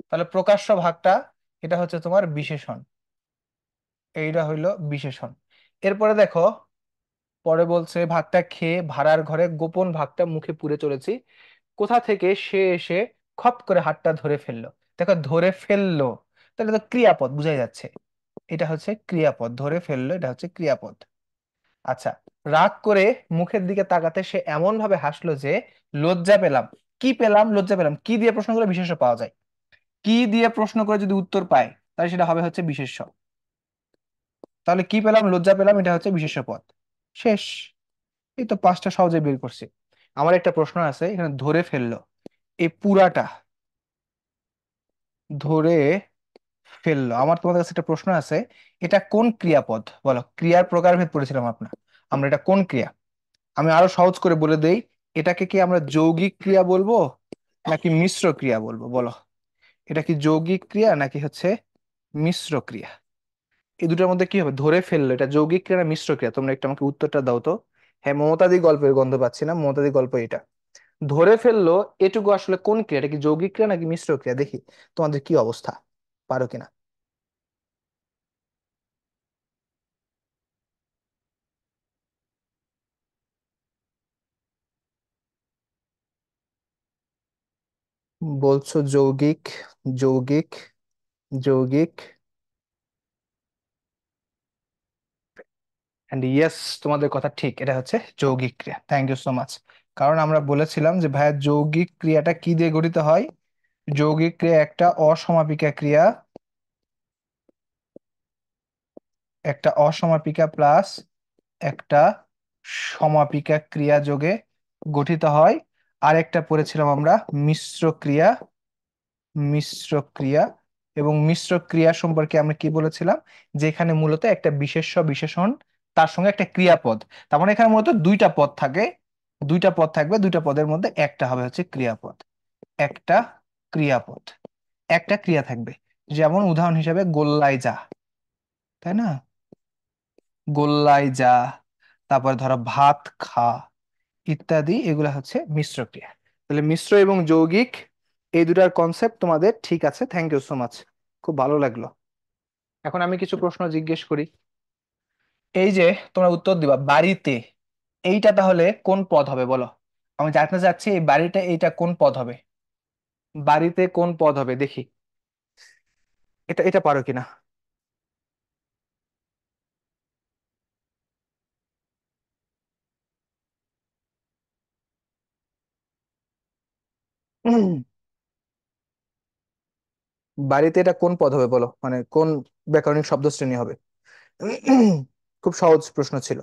তাহলে প্রকাশ্য ভাগটা, এটা হচ্ছে তোমার বিশেষণ, এইটা হইলো বিশেষণ। এরপরে দেখো, পরে বলছে ভাগটা খেয়ে ভাড়ার ঘরে গোপন ভাগটা মুখে পুরে চলেছি, কোথা থেকে সে এসে খপ করে হাতটা ধরে ফেললো। দেখো ধরে ফেললো, তাহলে তো ক্রিয়াপদ বুঝাই যাচ্ছে, এটা হচ্ছে ক্রিয়াপদ, ধরে ফেললো এটা হচ্ছে ক্রিয়াপদ। আচ্ছা, রাগ করে মুখের দিকে তাকাতে সে এমন ভাবে হাসলো যে লজ্জা পেলাম। কি পেলাম? লজ্জা পেলাম। কি দিয়ে প্রশ্ন করে বিশেষ্য পাওয়া যায়? কি দিয়ে প্রশ্ন করে যদি উত্তর পায়, তাহলে সেটা হবে হচ্ছে বিশেষ্য। তাহলে কি পেলাম? লজ্জা পেলাম, এটা হচ্ছে বিশেষ্য পদ। শেষ। এই তো 5টা সহজে বের করছি। আমার একটা প্রশ্ন আছে এখানে, ধরে ফেললো, এই পুরাটা ধরে ফেললো, আমার তোমাদের কাছে একটা প্রশ্ন আছে, এটা কোন ক্রিয়াপদ বলো? ক্রিয়ার প্রকারভেদ পড়েছিলাম আমরা, এটা কোন ক্রিয়া? আমি আরো সহজ করে বলে দেই, এটাকে কি আমরা যৌগিক ক্রিয়া বলবো নাকি মিশ্র ক্রিয়া বলবো বলো? এটা কি যৌগিক ক্রিয়া নাকি হচ্ছে মিশ্র ক্রিয়া? এই দুটোর মধ্যে কি হবে? ধরে ফেললো, এটা যৌগিক ক্রিয়া না মিশ্র ক্রিয়া? তোমরা একটু আমাকে উত্তরটা দাও তো। হ্যাঁ, মমতাদি গল্পের গন্ধ পাচ্ছি না, মমতাদি গল্প এটা। ধরে ফেললো, এটুকু আসলে কোন ক্রিয়া? এটা কি যৌগিক ক্রিয়া নাকি মিশ্র ক্রিয়া? দেখি তোমাদের কি অবস্থা, পারো কিনা। বলছো যৌগিক, যৌগিক, যৌগিক, এন্ড ইয়েস, তোমাদের কথা ঠিক, এটা হচ্ছে যৌগিক ক্রিয়া। Thank you so much. কারণ আমরা বলেছিলাম যে ভাইয়া যৌগিক ক্রিয়াটা কি দিয়ে গঠিত হয়? যৌগিক ক্রিয়া একটা অসমাপিকা ক্রিয়া, একটা অসমাপিকা প্লাস একটা সমাপিকা ক্রিয়া যোগে গঠিত হয়। আর একটা পড়েছিলাম আমরা মিশ্র ক্রিয়া, মিশ্র ক্রিয়া। এবং মিশ্র ক্রিয়া সম্পর্কে আমরা কি বলেছিলাম? যে এখানে মূলত একটা বিশেষ্য বিশেষণ, তার সঙ্গে একটা ক্রিয়াপদ। তার মানে এখানে মূলত দুইটা পদ থাকে, দুইটা পদ থাকবে, দুইটা পদের মধ্যে একটা হবে হচ্ছে ক্রিয়াপদ, একটা ক্রিয়াপদ, একটা ক্রিয়া থাকবে। যেমন উদাহরণ হিসেবে গোল্লায় যা, তাই না? গোল্লায় যা, তারপর ধরো ভাত খা, ইত্যাদি, এগুলা হচ্ছে মিশ্র ক্রিয়া। তাহলে মিশ্র এবং যৌগিক এই দুটার কনসেপ্ট তোমাদের ঠিক আছে, থ্যাংক ইউ সো মাচ, খুব ভালো লাগলো। এখন আমি কিছু প্রশ্ন জিজ্ঞেস করি। এই যে তোমরা উত্তর দিবা বাড়িতে, এইটা তাহলে কোন পদ হবে বলো? আমি জানতে চাচ্ছি এই বাড়িটা, এইটা কোন পদ হবে? বাড়িতে কোন পদ হবে দেখি, এটা এটা পারো কিনা। বাড়িতে এটা কোন পদ হবে বলো, মানে কোন ব্যাকরণিক শব্দশ্রেণী হবে? খুব সহজ প্রশ্ন ছিল।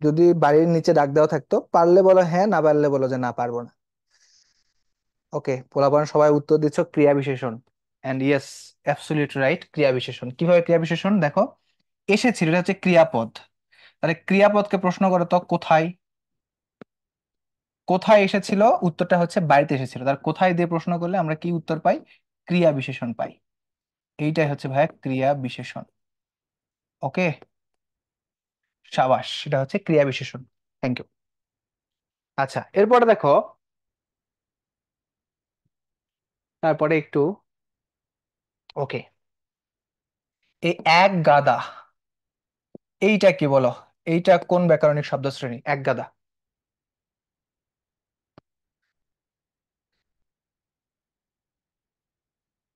যদি বাড়ির নিচে ডাক দেওয়া থাকতো, পারলে বলো হ্যাঁ, না পারলে বলো যে না পারবো না। ওকে, পোলাপান সবাই উত্তর দিচ্ছ ক্রিয়া বিশেষণ। এন্ড ইয়েস, অ্যাবসলিউট রাইট, ক্রিয়া বিশেষণ। কিভাবে ক্রিয়া বিশেষণ দেখো, এসেছিল, এটা হচ্ছে ক্রিয়াপদ। তাহলে ক্রিয়াপদকে প্রশ্ন করো তো কোথায়, কোথায় এসেছিল? উত্তরটা হচ্ছে বাড়িতে এসেছিল। তার কোথায় দিয়ে প্রশ্ন করলে আমরা কি উত্তর পাই? ক্রিয়া বিশেষণ পাই। এইটাই হচ্ছে ভাইয়া ক্রিয়া বিশেষণ। ওকে, সাবাস, সেটা হচ্ছে ক্রিয়া বিশেষণ। Thank you. আচ্ছা, এরপরে দেখো, তারপরে একটু, ওকে, এই এক গাদা, এইটা কি বলো? এইটা কোন ব্যাকরণিক শব্দ শ্রেণী এক গাদা?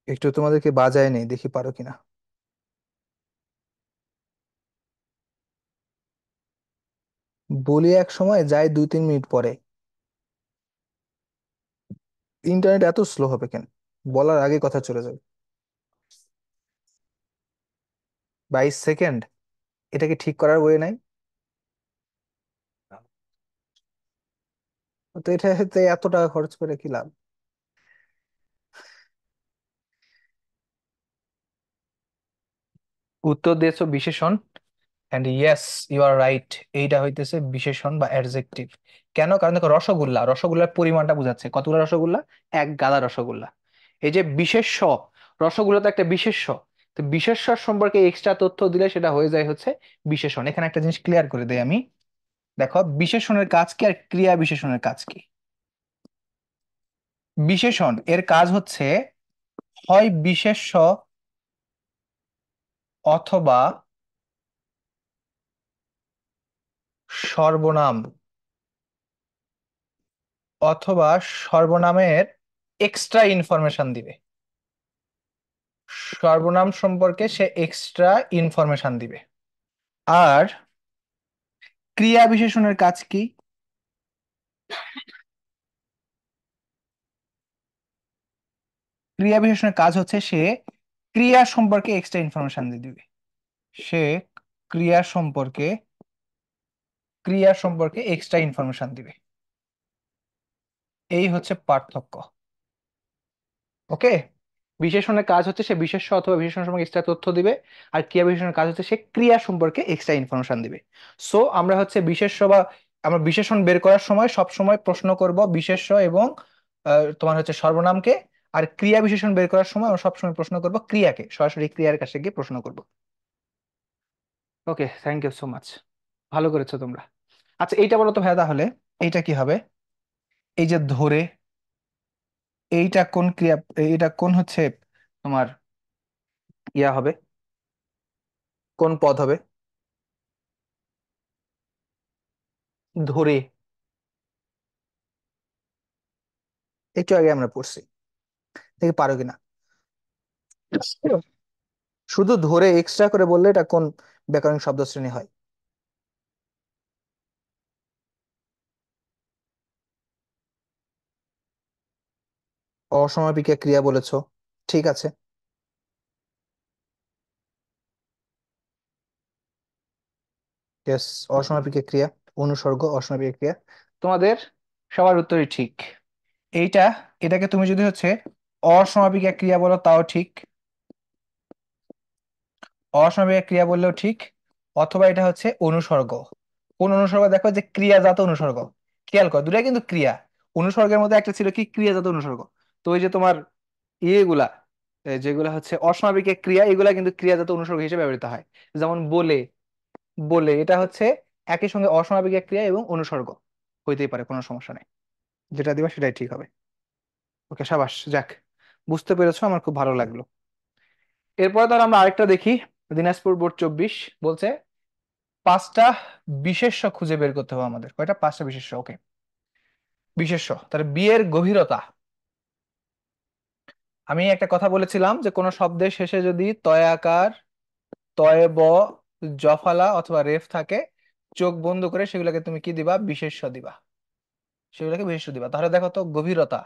একটু তোমাদেরকে বাজায় নেই, দেখি পারো কিনা। বলি এক সময়, যাই 2-3 মিনিট পরে। ইন্টারনেট এত স্লো হবে কেন? বলার আগে কথা চলে যাবে। 22 সেকেন্ড? এটাকে ঠিক করার বই নাই? তো এটাতে এত টাকা খরচ করে কি লাভ? উত্তর দিয়েছো বিশেষণ। And yes, you are right, এইটা হইতেছে বিশেষণ বা অ্যাডজেক্টিভ। কেন? কারণ দেখো, রসগোল্লা, রসগোল্লার পরিমাণটা বোঝাচ্ছে কতগুলো রসগোল্লা, এক গাদা রসগোল্লা। এই যে বিশেষ্য, রসগোল্লা তো একটা বিশেষ্য, তো বিশেষ্য সম্পর্কে এক্সট্রা তথ্য দিলে সেটা হয়ে যায় হচ্ছে বিশেষণ। এখানে একটা জিনিস ক্লিয়ার করে দেই আমি। দেখো, বিশেষণের কাজ কি আর ক্রিয়া বিশেষণের কাজ কি? বিশেষণ এর কাজ হচ্ছে হয় বিশেষ্য অথবা সর্বনাম, অথবা সর্বনামের এক্সট্রা ইনফরমেশন দিবে। সর্বনাম সম্পর্কে সে এক্সট্রা ইনফরমেশন দিবে। আর ক্রিয়া বিশেষণের কাজ কি? ক্রিয়া বিশেষণের কাজ হচ্ছে সে ক্রিয়া সম্পর্কে এক্সট্রা ইনফরমেশন দিয়ে দিবে। সে ক্রিয়া সম্পর্কে ক্রিয়া সম্পর্কে এক্সট্রা ইনফরমেশন দিবে। এই হচ্ছে পার্থক্য। ওকে। বিশেষণের কাজ হচ্ছে সে বিশেষ্য অথবা বিশেষণ সম্পর্কে এক্সট্রা তথ্য দিবে, আর ক্রিয়া বিশেষণের কাজ হচ্ছে সে ক্রিয়া সম্পর্কে এক্সট্রা ইনফরমেশন দিবে। সো আমরা হচ্ছে বিশেষ্য বা আমরা বিশেষণ বের করার সময় সব সময় প্রশ্ন করব বিশেষ্য এবং তোমার হচ্ছে সর্বনামকে। আর ক্রিয়া বিশেষণ বের করার সময় আমরা সবসময় প্রশ্ন করব ক্রিয়াকে, সরাসরি ক্রিয়ার কাছে গিয়ে প্রশ্ন করব। ওকে, থ্যাংক ইউ সো মাচ। ভালো করেছো তোমরা। আচ্ছা এইটা বলো তো ভাইয়া তাহলে, এইটা কি হবে? এই যে ধরে, এইটা কোন ক্রিয়া, এটা কোন হচ্ছে তোমার ইয়া হবে, কোন পদ হবে? ধরে, একটু আগে আমরা পড়ছি, দেখি পারো কিনা। শুধু ধরে এক্সট্রা করে বললে এটা কোন ব্যাকরণ শব্দ শ্রেণী হয়? অসমাপিকা ক্রিয়া বলেছো, ঠিক আছে। ইয়েস, অসমাপিকা ক্রিয়া, অনুসর্গ অসমাপিকা ক্রিয়া। তোমাদের সবার উত্তরই ঠিক। এইটা, এটাকে তুমি যদি হচ্ছে অসমাপিকা ক্রিয়া বলো তাও ঠিক, অসমাপিকা ক্রিয়া বললেও ঠিক, অথবা এটা হচ্ছে অনুসর্গ। কোন অনুসর্গ? দেখো যে ক্রিয়াজাত অনুসর্গ। খেয়াল করো দুটাই কিন্তু ক্রিয়া। অনুসর্গের মধ্যে একটা ছিল কি, ক্রিয়াজাত অনুসর্গ। তো ওই যে তোমার ইয়েগুলা, যেগুলা হচ্ছে অসমাপিক ক্রিয়া, এগুলা কিন্তু ক্রিয়াজাত অনুসর্গ হিসেবে ব্যবহৃত হয়। যেমন বলে, বলে এটা হচ্ছে একই সঙ্গে অসমাপিক ক্রিয়া এবং অনুসর্গ, হইতেই পারে, কোনো সমস্যা নেই। যেটা দিবা সেটাই ঠিক হবে। ওকে, সাবাস, যাক, বুঝতে পেরেছো, আমার খুব ভালো লাগলো। এরপরে ধর আমরা আরেকটা দেখি। দিনাজপুর বোর্ড 24 বলছে 5টা বিশেষ্য খুঁজে বের করতে হবে আমাদের। কয়টা? 5টা বিশেষ্য। ওকে, বিশেষ্য তাহলে বিয়ের গভীরতা। আমি একটা কথা বলেছিলাম যে কোনো শব্দের শেষে যদি তয়াকার, তয়ে ব, জফলা অথবা রেফ থাকে, চোখ বন্ধ করে সেগুলোকে তুমি কি দিবা? বিশেষ্য দিবা। সেগুলোকে বিশেষ্য দিবা। তাহলে দেখো তো গভীরতা,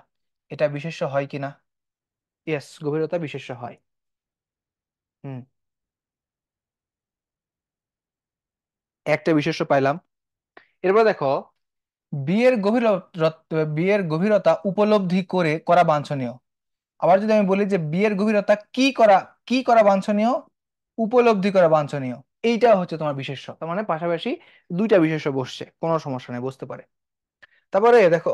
এটা বিশেষ্য হয় কিনা? ইয়েস, গভীরতা বিশেষ্য হয়। হুম, একটা বিশেষ্য পাইলাম। এরপর দেখো, বিয়ের গভীরতা, বিয়ের গভীরতা উপলব্ধি করে করা বাঞ্ছনীয়। আবার যদি আমি বলি যে বিয়ের গভীরতা কি করা, কি করা বাঞ্ছনীয়, উপলব্ধি করা বাঞ্ছনীয়, এইটা হচ্ছে তোমার বিশেষ্য। তার মানে পাশাপাশি দুইটা বিশেষ্য বসছে, কোনো সমস্যা নেই, বসতে পারে। তারপরে দেখো,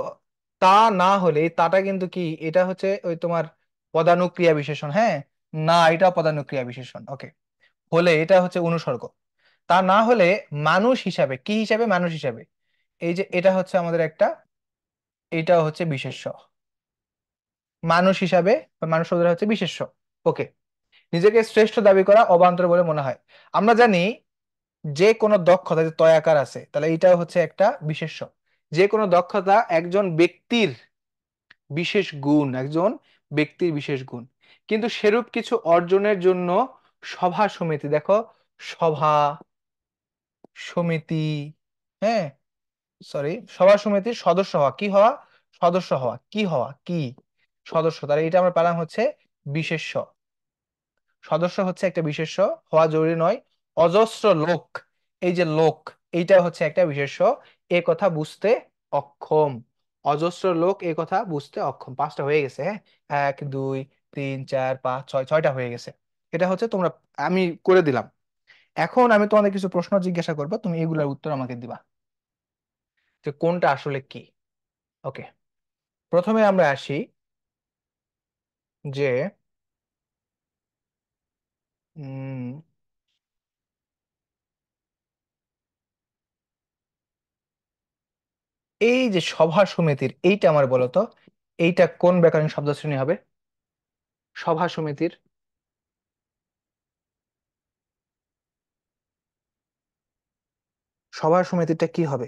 তা না হলে, এই তাটা কিন্তু কি, এটা হচ্ছে ওই তোমার পদানুক্রিয়া বিশেষণ, হ্যাঁ। না, এটা পদানুক্রিয়া বিশেষণ। ওকে, হলে এটা হচ্ছে অনুসর্গ। তা না হলে মানুষ হিসাবে, কি হিসাবে? মানুষ হিসাবে। এই যে এটা হচ্ছে আমাদের একটা, এটাও হচ্ছে বিশেষ্য। মানুষ হিসাবে বা মানুষ শব্দটা হচ্ছে বিশেষ্য। ওকে, নিজেকে শ্রেষ্ঠ দাবি করা অবান্তর বলে মনে হয়। আমরা জানি যে কোনো দক্ষতা, যে তয়াকার আছে, তাহলে এটাও হচ্ছে একটা বিশেষ্য। যে কোনো দক্ষতা একজন ব্যক্তির বিশেষ গুণ, একজন ব্যক্তির বিশেষ গুণ। কিন্তু সেরূপ কিছু অর্জনের জন্য সভা সমিতি, দেখো, সভা সমিতি, হ্যাঁ, সরি, সভা সমিতির সদস্য হওয়া, কি হওয়া? সদস্য হওয়া, কি হওয়া, কি সদস্য, তাহলে এটা আমরা পেলাম হচ্ছে বিশেষ্য। সদস্য হচ্ছে একটা বিশেষ্য, হওয়া জরুরি নয়। অজস্র লোক, এই যে লোক, এইটা হচ্ছে একটা বিশেষ্য। এ কথা বুঝতে অক্ষম। অজস্র লোক এ কথা বুঝতে অক্ষম। 5টা হয়ে গেছে, হ্যাঁ। 1 2 3 4 5 6, 6টা হয়ে গেছে। এটা হচ্ছে তোমরা, আমি করে দিলাম। এখন আমি তোমাদের কিছু প্রশ্ন জিজ্ঞাসা করবো, তুমি এগুলোর উত্তর আমাকে দিবা, যে কোনটা আসলে কি। ওকে, প্রথমে আমরা আসি যে উম এই যে সভা সমিতির, এইটা আমার বলো তো, এইটা কোন ব্যাকরণ শব্দ শ্রেণী হবে? সভা সমিতির, সভা সমিতিটা কি হবে?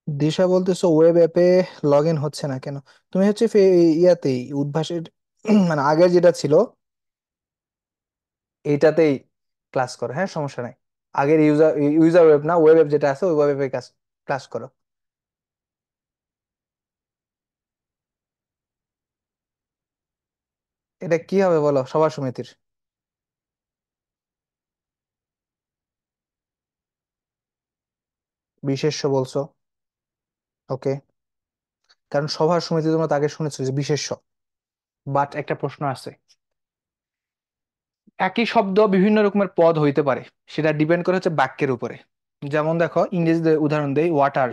দিশা বলতেছো ওয়েব অ্যাপে লগ ইন হচ্ছে না কেন? তুমি হচ্ছে ইয়াতেই উদ্ভাসের মানে আগের যেটা ছিল এইটাতেই ক্লাস করো, হ্যাঁ, সমস্যা নাই। আগের ইউজার, ইউজার ওয়েব না, ওয়েব অ্যাপ যেটা আছে ওই ওয়েব অ্যাপে ক্লাস করো। এটা কি হবে বলো, সভা সমিতির বিশেষ্য বলছো। ওকে, কারণ সভা সমিতি তোমরা তাকে শুনেছো যে বিশেষ্য। বাট একটা প্রশ্ন আছে, একই শব্দ বিভিন্ন রকমের পদ হইতে পারে, সেটা ডিপেন্ড করে হচ্ছে বাক্যের উপরে। যেমন দেখো, ইংরেজিতে উদাহরণ দেই, ওয়াটার,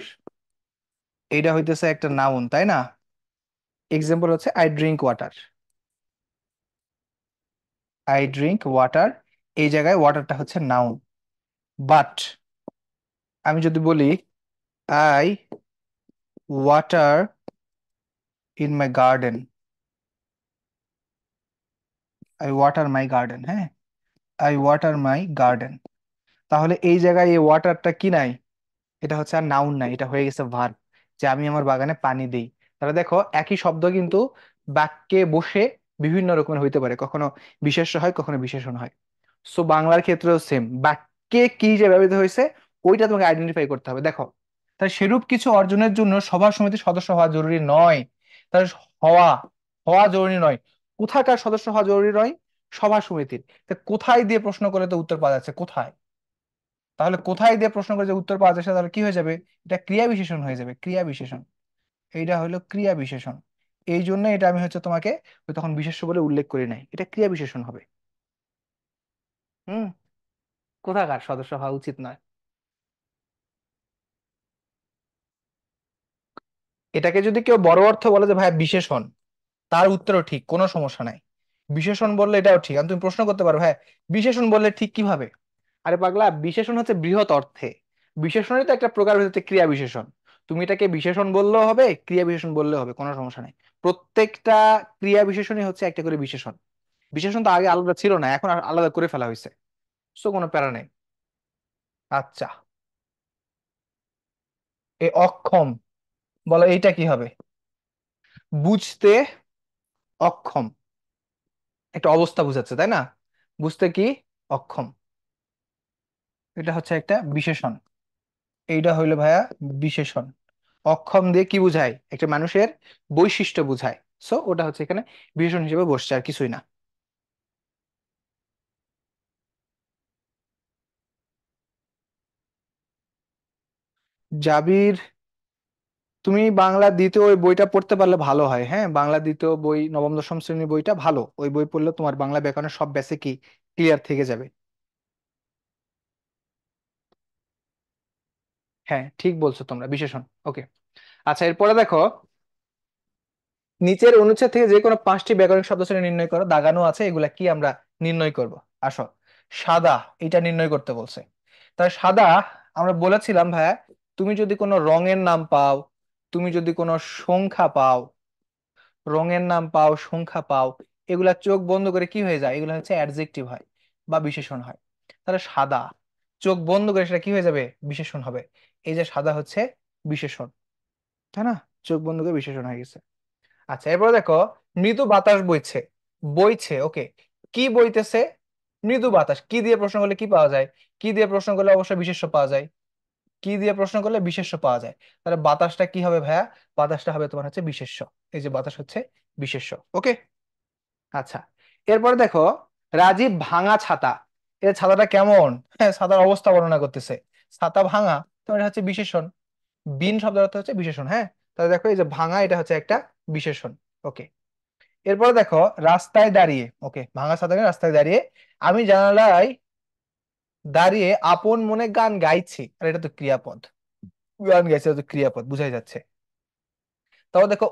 এইটা হইতেছে একটা নাউন, তাই না? এক্সাম্পল হচ্ছে I drink water. I drink water, এই জায়গায় ওয়াটারটা হচ্ছে নাউন। বাট আমি যদি বলি I water in my garden, I water my garden, হ্যাঁ, আই ওয়াটার মাই গার্ডেন, তাহলে এই জায়গায় এই ওয়াটারটা কি নাই? এটা হচ্ছে আর নাউন নাই, এটা হয়ে গেছে ভার্ব, যে আমি আমার বাগানে পানি দিই। তাহলে দেখো, একই শব্দ কিন্তু বাক্যে বসে বিভিন্ন রকমের হইতে পারে, কখনো বিশেষ্য হয়, কখনো বিশেষণ হয়। সো বাংলার ক্ষেত্রেও সেম, বাক্যে কি যে ব্যবহৃত হয়েছে ওইটা তোমাকে আইডেন্টিফাই করতে হবে। দেখো, তাই সেরূপ কিছু অর্জনের জন্য সভা সমিতির সদস্য হওয়া জরুরি নয়। তার হওয়া, হওয়া জরুরি নয়। কোথাকার সদস্য হওয়া জরুরি নয়? সভা সমিতির। তা কোথায় দিয়ে প্রশ্ন করলে তো উত্তর পাওয়া যাচ্ছে, কোথায়? তাহলে কোথায় দিয়ে প্রশ্ন করে যে উত্তর পাওয়া যাচ্ছে, তাহলে কি হয়ে যাবে? এটা ক্রিয়া বিশেষণ হয়ে যাবে, ক্রিয়া বিশেষণ। এইটা হলো ক্রিয়া বিশেষণ। এই জন্য এটা আমি হচ্ছে তোমাকে ওই তখন বিশেষ্য বলে উল্লেখ করি নাই, এটা ক্রিয়া বিশেষণ হবে। হুম। কোথাকার সদস্য হওয়া উচিত নয়। এটাকে যদি কেউ বড় অর্থ বলে যে ভাই বিশেষণ, তার উত্তরও ঠিক, কোনো সমস্যা নাই। বিশেষণ বললে এটাও ঠিক, আর তুমি প্রশ্ন করতে পারো হ্যাঁ বিশেষণ বললে ঠিক কিভাবে? আরে পাগলা, বিশেষণ হচ্ছে বৃহৎ অর্থে, বিশেষণই তো একটা প্রকার হচ্ছে ক্রিয়া বিশেষণ। তুমি এটাকে বিশেষণ বললেও হবে, ক্রিয়া বিশেষণ বললেও হবে, কোনো সমস্যা নাই। প্রত্যেকটা ক্রিয়া বিশেষণই হচ্ছে একটা করে বিশেষণ। বিশেষণ তো আগে আলাদা ছিল না, এখন আর আলাদা করে ফেলা হয়েছে। সো কোনো প্যারা নেই। আচ্ছা, এ অক্ষম, বলো এইটা কি হবে? বুঝতে অক্ষম, একটা অবস্থা বুঝাচ্ছে, তাই না? বুঝতে কি অক্ষম, এটা হচ্ছে একটা বিশেষণ। এইটা হইলো ভাইয়া বিশেষণ। অক্ষম দিয়ে কি বুঝায়? একটা মানুষের বৈশিষ্ট্য বুঝায়। সো ওটা হচ্ছে এখানে বিশেষণ হিসেবে বসছে, আর কিছুই না। জাবির, তুমি বাংলা দ্বিতীয় ওই বইটা পড়তে পারলে ভালো হয়। হ্যাঁ, বাংলা দ্বিতীয় বই, নবম দশম শ্রেণীর বইটা ভালো, ওই বই পড়লে তোমার বাংলা ব্যাকরণের সব বেসিকই ক্লিয়ার থেকে যাবে। হ্যাঁ ঠিক বলছো তোমরা, বিশেষণ। ওকে। আচ্ছা, এরপরে দেখো, নিচের অনুচ্ছেদ থেকে যে কোনো পাঁচটি ব্যাকরণিক শব্দ শ্রেণী নির্ণয় করো, দাগানো আছে, এগুলা কি আমরা নির্ণয় করব। আসো, সাদা, এটা নির্ণয় করতে বলছে। তাহলে সাদা, আমরা বলেছিলাম ভাইয়া, তুমি যদি কোনো রঙের নাম পাও, তুমি যদি কোনো সংখ্যা পাও, রঙের নাম পাও, সংখ্যা পাও, এগুলা চোখ বন্ধ করে কি হয়ে যায়? এগুলো হচ্ছে অ্যাডজেক্টিভ হয় বা বিশেষণ হয়। তাহলে সাদা, চোখ বন্ধ করে সেটা কি হয়ে যাবে? বিশেষণ হবে। এই যে সাদা হচ্ছে বিশেষণ, তাই না? চোখ বন্ধ করে বিশেষণ হয়ে গেছে। আচ্ছা, এরপর দেখো, মৃদু বাতাস বইছে, বইছে, ওকে, কি বইতেছে? মৃদু বাতাস, কি দিয়ে প্রশ্ন করলে কি পাওয়া যায়? কি দিয়ে প্রশ্ন করলে অবশ্যই বিশেষ্য পাওয়া যায়। কি দিয়ে প্রশ্ন করলে বিশেষ্য পাওয়া যায়। তাহলে বাতাসটা কি হবে ভাইয়া? বাতাসটা হবে তোমার হচ্ছে বিশেষ্য। এই যে বাতাস হচ্ছে বিশেষ্য। ওকে। আচ্ছা, এরপরে দেখো, রাজীব ভাঙা ছাতা, এই ছাতাটা কেমন? হ্যাঁ, ছাতার অবস্থা বর্ণনা করতেছে, ছাতা ভাঙা, তো এটা হচ্ছে বিশেষণ। বিন শব্দের অর্থ হচ্ছে বিশেষণ, হ্যাঁ। তাহলে দেখো, এই যে ভাঙা, এটা হচ্ছে একটা বিশেষণ। ওকে। এরপরে দেখো, রাস্তায় দাঁড়িয়ে, ওকে, ভাঙা ছাতা নিয়ে রাস্তায় দাঁড়িয়ে, আমি জানালায় দাঁড়িয়ে আপন মনে গান গাইছি, আর এটা তো ক্রিয়াপদ, গান গাইছে, এটা তো ক্রিয়াপদ বুঝাই যাচ্ছে। তারপর দেখো,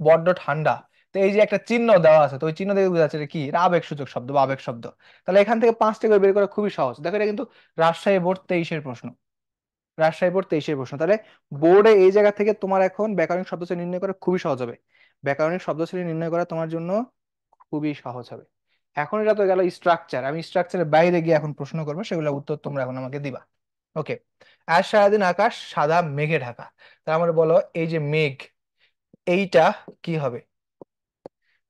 বড্ড ঠান্ডা, তো এই যে একটা চিহ্ন দেওয়া আছে, তো ওই চিহ্ন দেখে বোঝা যাচ্ছে এটা কি, এটা আবেগ সূচক শব্দ বা আবেগ শব্দ। তাহলে এখান থেকে পাঁচটা করে বের করা খুবই সহজ। দেখো, এটা কিন্তু রাজশাহী বোর্ড 23-এর প্রশ্ন, রাজশাহী বোর্ড 23-এর প্রশ্ন। তাহলে বোর্ডে এই জায়গা থেকে তোমার এখন ব্যাকরণিক শব্দশ্রেণী নির্ণয় করা খুবই সহজ হবে। ব্যাকরণিক শব্দশ্রেণী নির্ণয় করা তোমার জন্য খুবই সহজ হবে। এখন এটা তো গেল স্ট্রাকচার, আমি স্ট্রাকচারের বাইরে গিয়ে এখন প্রশ্ন করবো, সেগুলো উত্তর তোমরা এখন আমাকে দিবা। ওকে। আজ সারাদিন আকাশ সাদা মেঘে ঢাকা, তার মানে বলো এই যে মেঘ, এইটা কি হবে?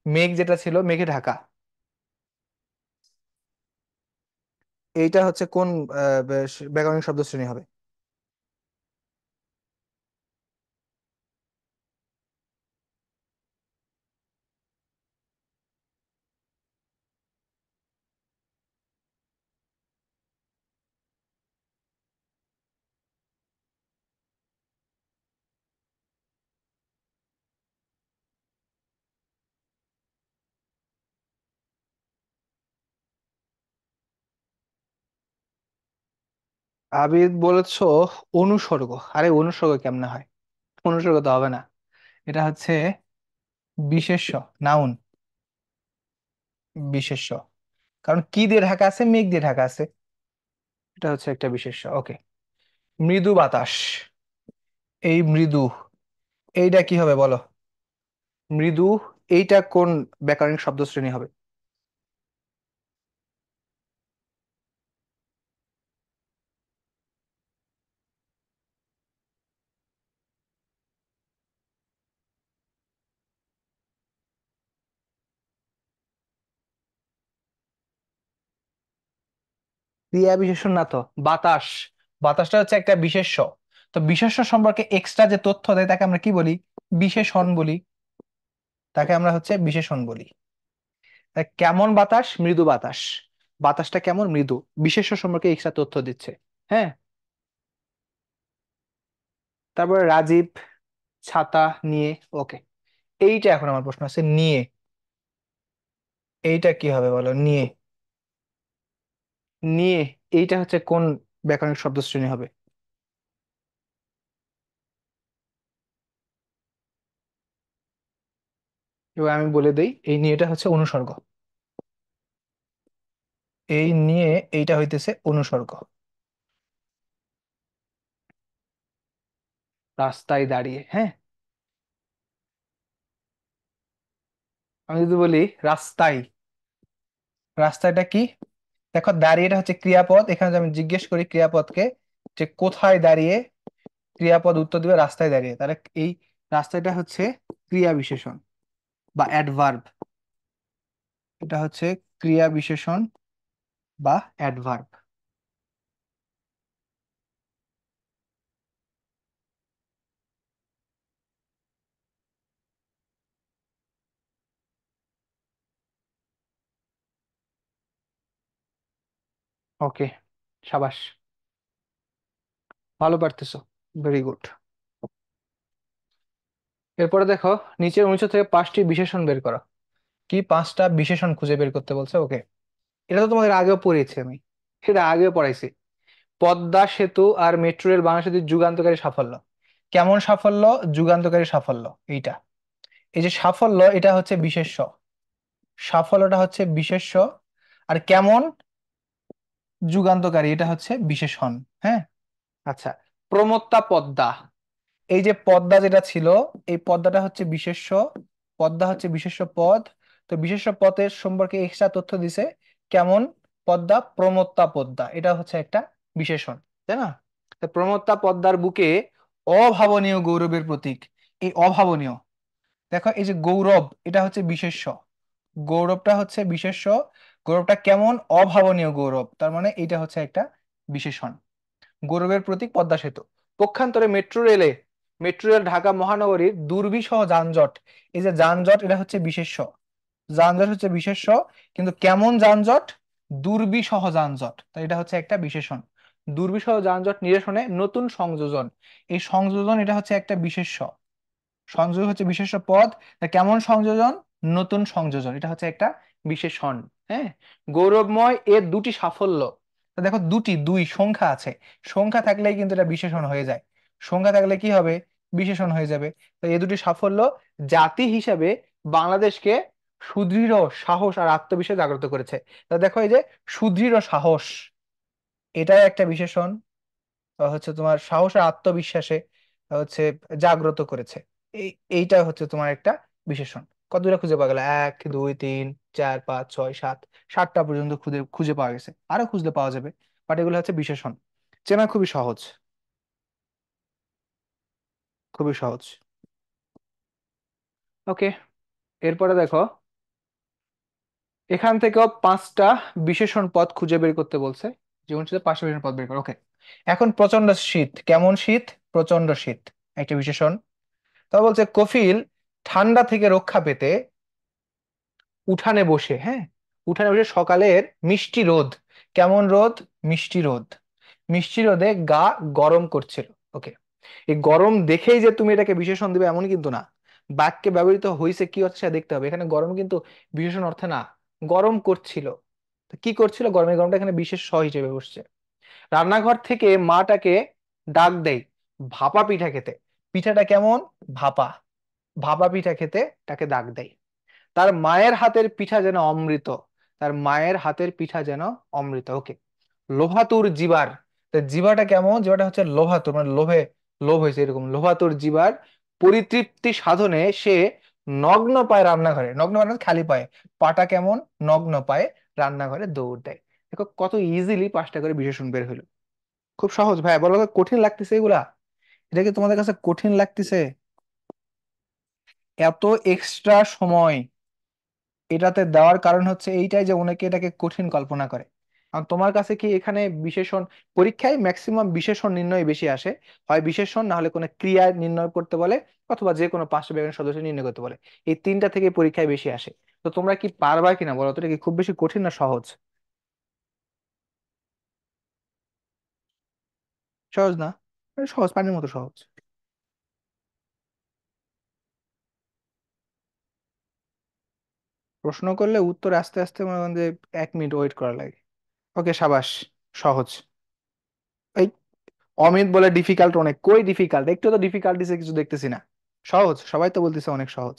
মেঘ যেটা ছিল মেঘে ঢাকা, এইটা হচ্ছে কোন ব্যাকরণিক শব্দ শ্রেণী হবে? আবিদ বলেছো অনুসর্গ। আরে অনুসর্গ কেমনে হয়? অনুসর্গ তো হবে না। এটা হচ্ছে বিশেষ্য, নাউন। বিশেষ্য, কারণ কি দিয়ে ঢাকা আছে? মেঘ দিয়ে ঢাকা আছে। এটা হচ্ছে একটা বিশেষ্য। ওকে। মৃদু বাতাস। এই মৃদু, এইটা কি হবে বলো? মৃদু, এইটা কোন ব্যাকরণিক শব্দ শ্রেণী হবে? ক্রিয়া বিশেষণ না তো। বাতাস, বাতাসটা হচ্ছে একটা বিশেষ্য। তো বিশেষ্য সম্পর্কে এক্সট্রা যে তথ্য দেয় তাকে আমরা কি বলি? বিশেষণ বলি। তাকে আমরা হচ্ছে বিশেষণ বলি। তা কেমন বাতাস? মৃদু বাতাস। বাতাসটা কেমন? মৃদু। বিশেষ্য সম্পর্কে এক্সট্রা তথ্য দিচ্ছে। হ্যাঁ। তারপরে রাজীব ছাতা নিয়ে। ওকে। এইটা এখন আমার প্রশ্ন আছে, নিয়ে। এইটা কি হবে বলো? নিয়ে, নিয়ে, এইটা হচ্ছে কোন ব্যাকরণিক শব্দ শ্রেণী হবে? এবার আমি বলে দেই, এই নিয়েটা হচ্ছে অনুসর্গ। এই নিয়ে, এইটা হইতেছে অনুসর্গ। রাস্তায় দাঁড়িয়ে, হ্যাঁ। আমি যদি বলি রাস্তায়, রাস্তাটা কি? দেখো দাঁড়িয়েটা হচ্ছে ক্রিয়াপদ। এখানে যদি আমি জিজ্ঞেস করি ক্রিয়াপদকে যে কোথায় দাঁড়িয়ে, ক্রিয়াপদ উত্তর দিবে রাস্তায় দাঁড়িয়ে। তাহলে এই রাস্তাটা হচ্ছে ক্রিয়া বিশেষণ বা অ্যাডভার্ব। এটা হচ্ছে ক্রিয়া বিশেষণ বা অ্যাডভার্ব। ওকে, সাবাস, ভালো পারতেছো। Very good. এরপরে দেখো, নিচের অনুচ্ছেদ থেকে 5টি বিশেষণ বের করো। কি 5টা বিশেষণ খুঁজে বের করতে বলছে? ওকে। এটা তো তোমাদের আগেও পড়িয়েছি আমি, সেটা আগেও পড়াইছি। পদ্মা সেতু আর মেট্রো রেল বাংলাদেশের যুগান্তকারী সাফল্য। কেমন সাফল্য? যুগান্তকারী সাফল্য। এইটা, এই যে সাফল্য, এটা হচ্ছে বিশেষ্য। সাফল্যটা হচ্ছে বিশেষ্য। আর কেমন? যুগান্তকারী, এটা হচ্ছে বিশেষণ। হ্যাঁ। আচ্ছা, প্রমত্তা পদ্মা। এই যে পদ্মা যেটা ছিল, এই পদ্মাটা হচ্ছে বিশেষ্য। পদ্মা হচ্ছে বিশেষ্য পদ। তো বিশেষ্য পদের সম্পর্কে এক্সট্রা তথ্য দিছে। কেমন? পদ্মা, প্রমত্তা পদ্মা, এটা হচ্ছে একটা বিশেষণ, তাই না? তো প্রমত্তা পদ্মার বুকে অভাবনীয় গৌরবের প্রতীক। এই অভাবনীয়, দেখো এই যে গৌরব, এটা হচ্ছে বিশেষ্য। গৌরবটা হচ্ছে বিশেষ্য। গৌরবটা কেমন? অভাবনীয় গৌরব, তার মানে এটা হচ্ছে একটা বিশেষণ। গৌরবের প্রতীক পদ্মা সেতু। পক্ষান্তরে মেট্রো রেলে, মেট্রো রেল ঢাকা মহানগরীর দুর্বিষহ যানজট। এই যে যানজট, এটা হচ্ছে বিশেষ্য। যানজট হচ্ছে বিশেষ্য, কিন্তু কেমন যানজট? দুর্বিষহ যানজট, তাই এটা হচ্ছে একটা বিশেষণ। দুর্বিষহ যানজট নিরসনে নতুন সংযোজন। এই সংযোজন, এটা হচ্ছে একটা বিশেষ্য। সংযোজন হচ্ছে বিশেষ্য পদ। তা কেমন সংযোজন? নতুন সংযোজন, এটা হচ্ছে একটা বিশেষণ। হ্যাঁ। গৌরবময় এর দুটি সাফল্য। তা দেখো দুটি, দুই সংখ্যা আছে। সংখ্যা থাকলেই কিন্তু এটা বিশেষণ হয়ে যায়। সংখ্যা থাকলে কি হবে? বিশেষণ হয়ে যাবে। তো এই দুটি সাফল্য জাতি হিসাবে বাংলাদেশকে সুদৃঢ় সাহস আর আত্মবিশ্বাস জাগ্রত করেছে। তা দেখো এই যে সুদৃঢ় সাহস, এটাও একটা বিশেষণ। হচ্ছে তোমার সাহস আর আত্মবিশ্বাসে হচ্ছে জাগ্রত করেছে। এই, এইটা হচ্ছে তোমার একটা বিশেষণ। কতগুলো খুঁজে পাওয়া গেল? 1 2 3 4 5 6 7, 7টা পর্যন্ত খুঁজে খুঁজে পাওয়া গেছে। আরো খুঁজলে পাওয়া যাবে, বাট এগুলো হচ্ছে বিশেষণ। চেনা খুবই সহজ, খুবই সহজ। ওকে। এরপরে দেখো, এখান থেকেও 5টা বিশেষণ পদ খুঁজে বের করতে বলছে। যেমন ছিল 5টা বিশেষণ পদ বের করো। ওকে। এখন প্রচন্ড শীত। কেমন শীত? প্রচন্ড শীত, একটা বিশেষণ। তা বলছে কফিল ঠান্ডা থেকে রক্ষা পেতে উঠানে বসে, হ্যাঁ, উঠানে বসে সকালের মিষ্টি রোদ। কেমন রোদ? মিষ্টি রোদ। মিষ্টি রোদে গা গরম করছিল। ওকে। এই গরম দেখেই যে তুমি এটাকে বিশেষণ দিবে এমন কিন্তু না। বাক্যে ব্যবহৃত হয়েছে কি অর্থে সেটা দেখতে হবে। এখানে গরম কিন্তু বিশেষণ অর্থে না, গরম করছিল। তো কি করছিল? গরমের গরমটা এখানে বিশেষ স হিসেবে বসছে। রান্নাঘর থেকে মাটাকে ডাক দেয় ভাপা পিঠা খেতে। পিঠাটা কেমন? ভাপা। ভাপা পিঠা খেতে তাকে ডাক দেয়। তার মায়ের হাতের পিঠা যেন অমৃত। তার মায়ের হাতের পিঠা যেন অমৃত। ওকে। লোভাতুর জিবার। তা জিবাটা কেমন? জিবাটা হচ্ছে লোভাতুর, মানে লোভে লোভ হয়েছে এরকম। লোভাতুর জিবার পরিতৃপ্তি সাধনে সে নগ্ন পায়ে রান্নাঘরে, নগ্ন মানে খালি পায়ে, পাটা কেমন? নগ্ন পায়ে রান্নাঘরে দৌড় দেয়। দেখো কত ইজিলি 5টা করে বিশেষণ বের হলো। খুব সহজ ভাই, বলো তো কঠিন লাগতেছে এগুলা? এটা কি তোমাদের কাছে কঠিন লাগতেছে? এত এক্সট্রা সময় এটাতে দেওয়ার কারণ হচ্ছে এইটাই যে অনেকে এটাকে কঠিন কল্পনা করে। আর তোমার কাছে কি এখানে বিশেষণ, পরীক্ষায় ম্যাক্সিমাম বিশেষণ নির্ণয় বেশি আসে। হয় বিশেষণ, না হলে কোনো ক্রিয়া নির্ণয় করতে বলে, অথবা যে কোনো পাঁচটা ব্যাকরণ সদস্য নির্ণয় করতে বলে। এই তিনটা থেকে পরীক্ষায় বেশি আসে। তো তোমরা কি পারবা কিনা বলো তো? এটা কি খুব বেশি কঠিন না সহজ? সহজ না? মানে সহজ, পানির মতো সহজ। প্রশ্ন করলে উত্তর আস্তে আস্তে মনে করেন যে 1 মিনিট ওয়েট করা লাগে। ওকে, সাবাস। সহজ। এই অমিত বলে ডিফিকাল্ট অনেক, কই ডিফিকাল্ট? একটু তো ডিফিকাল্ট দিছে কিছু দেখতেছি না। সহজ, সবাই তো বলতেছে অনেক সহজ।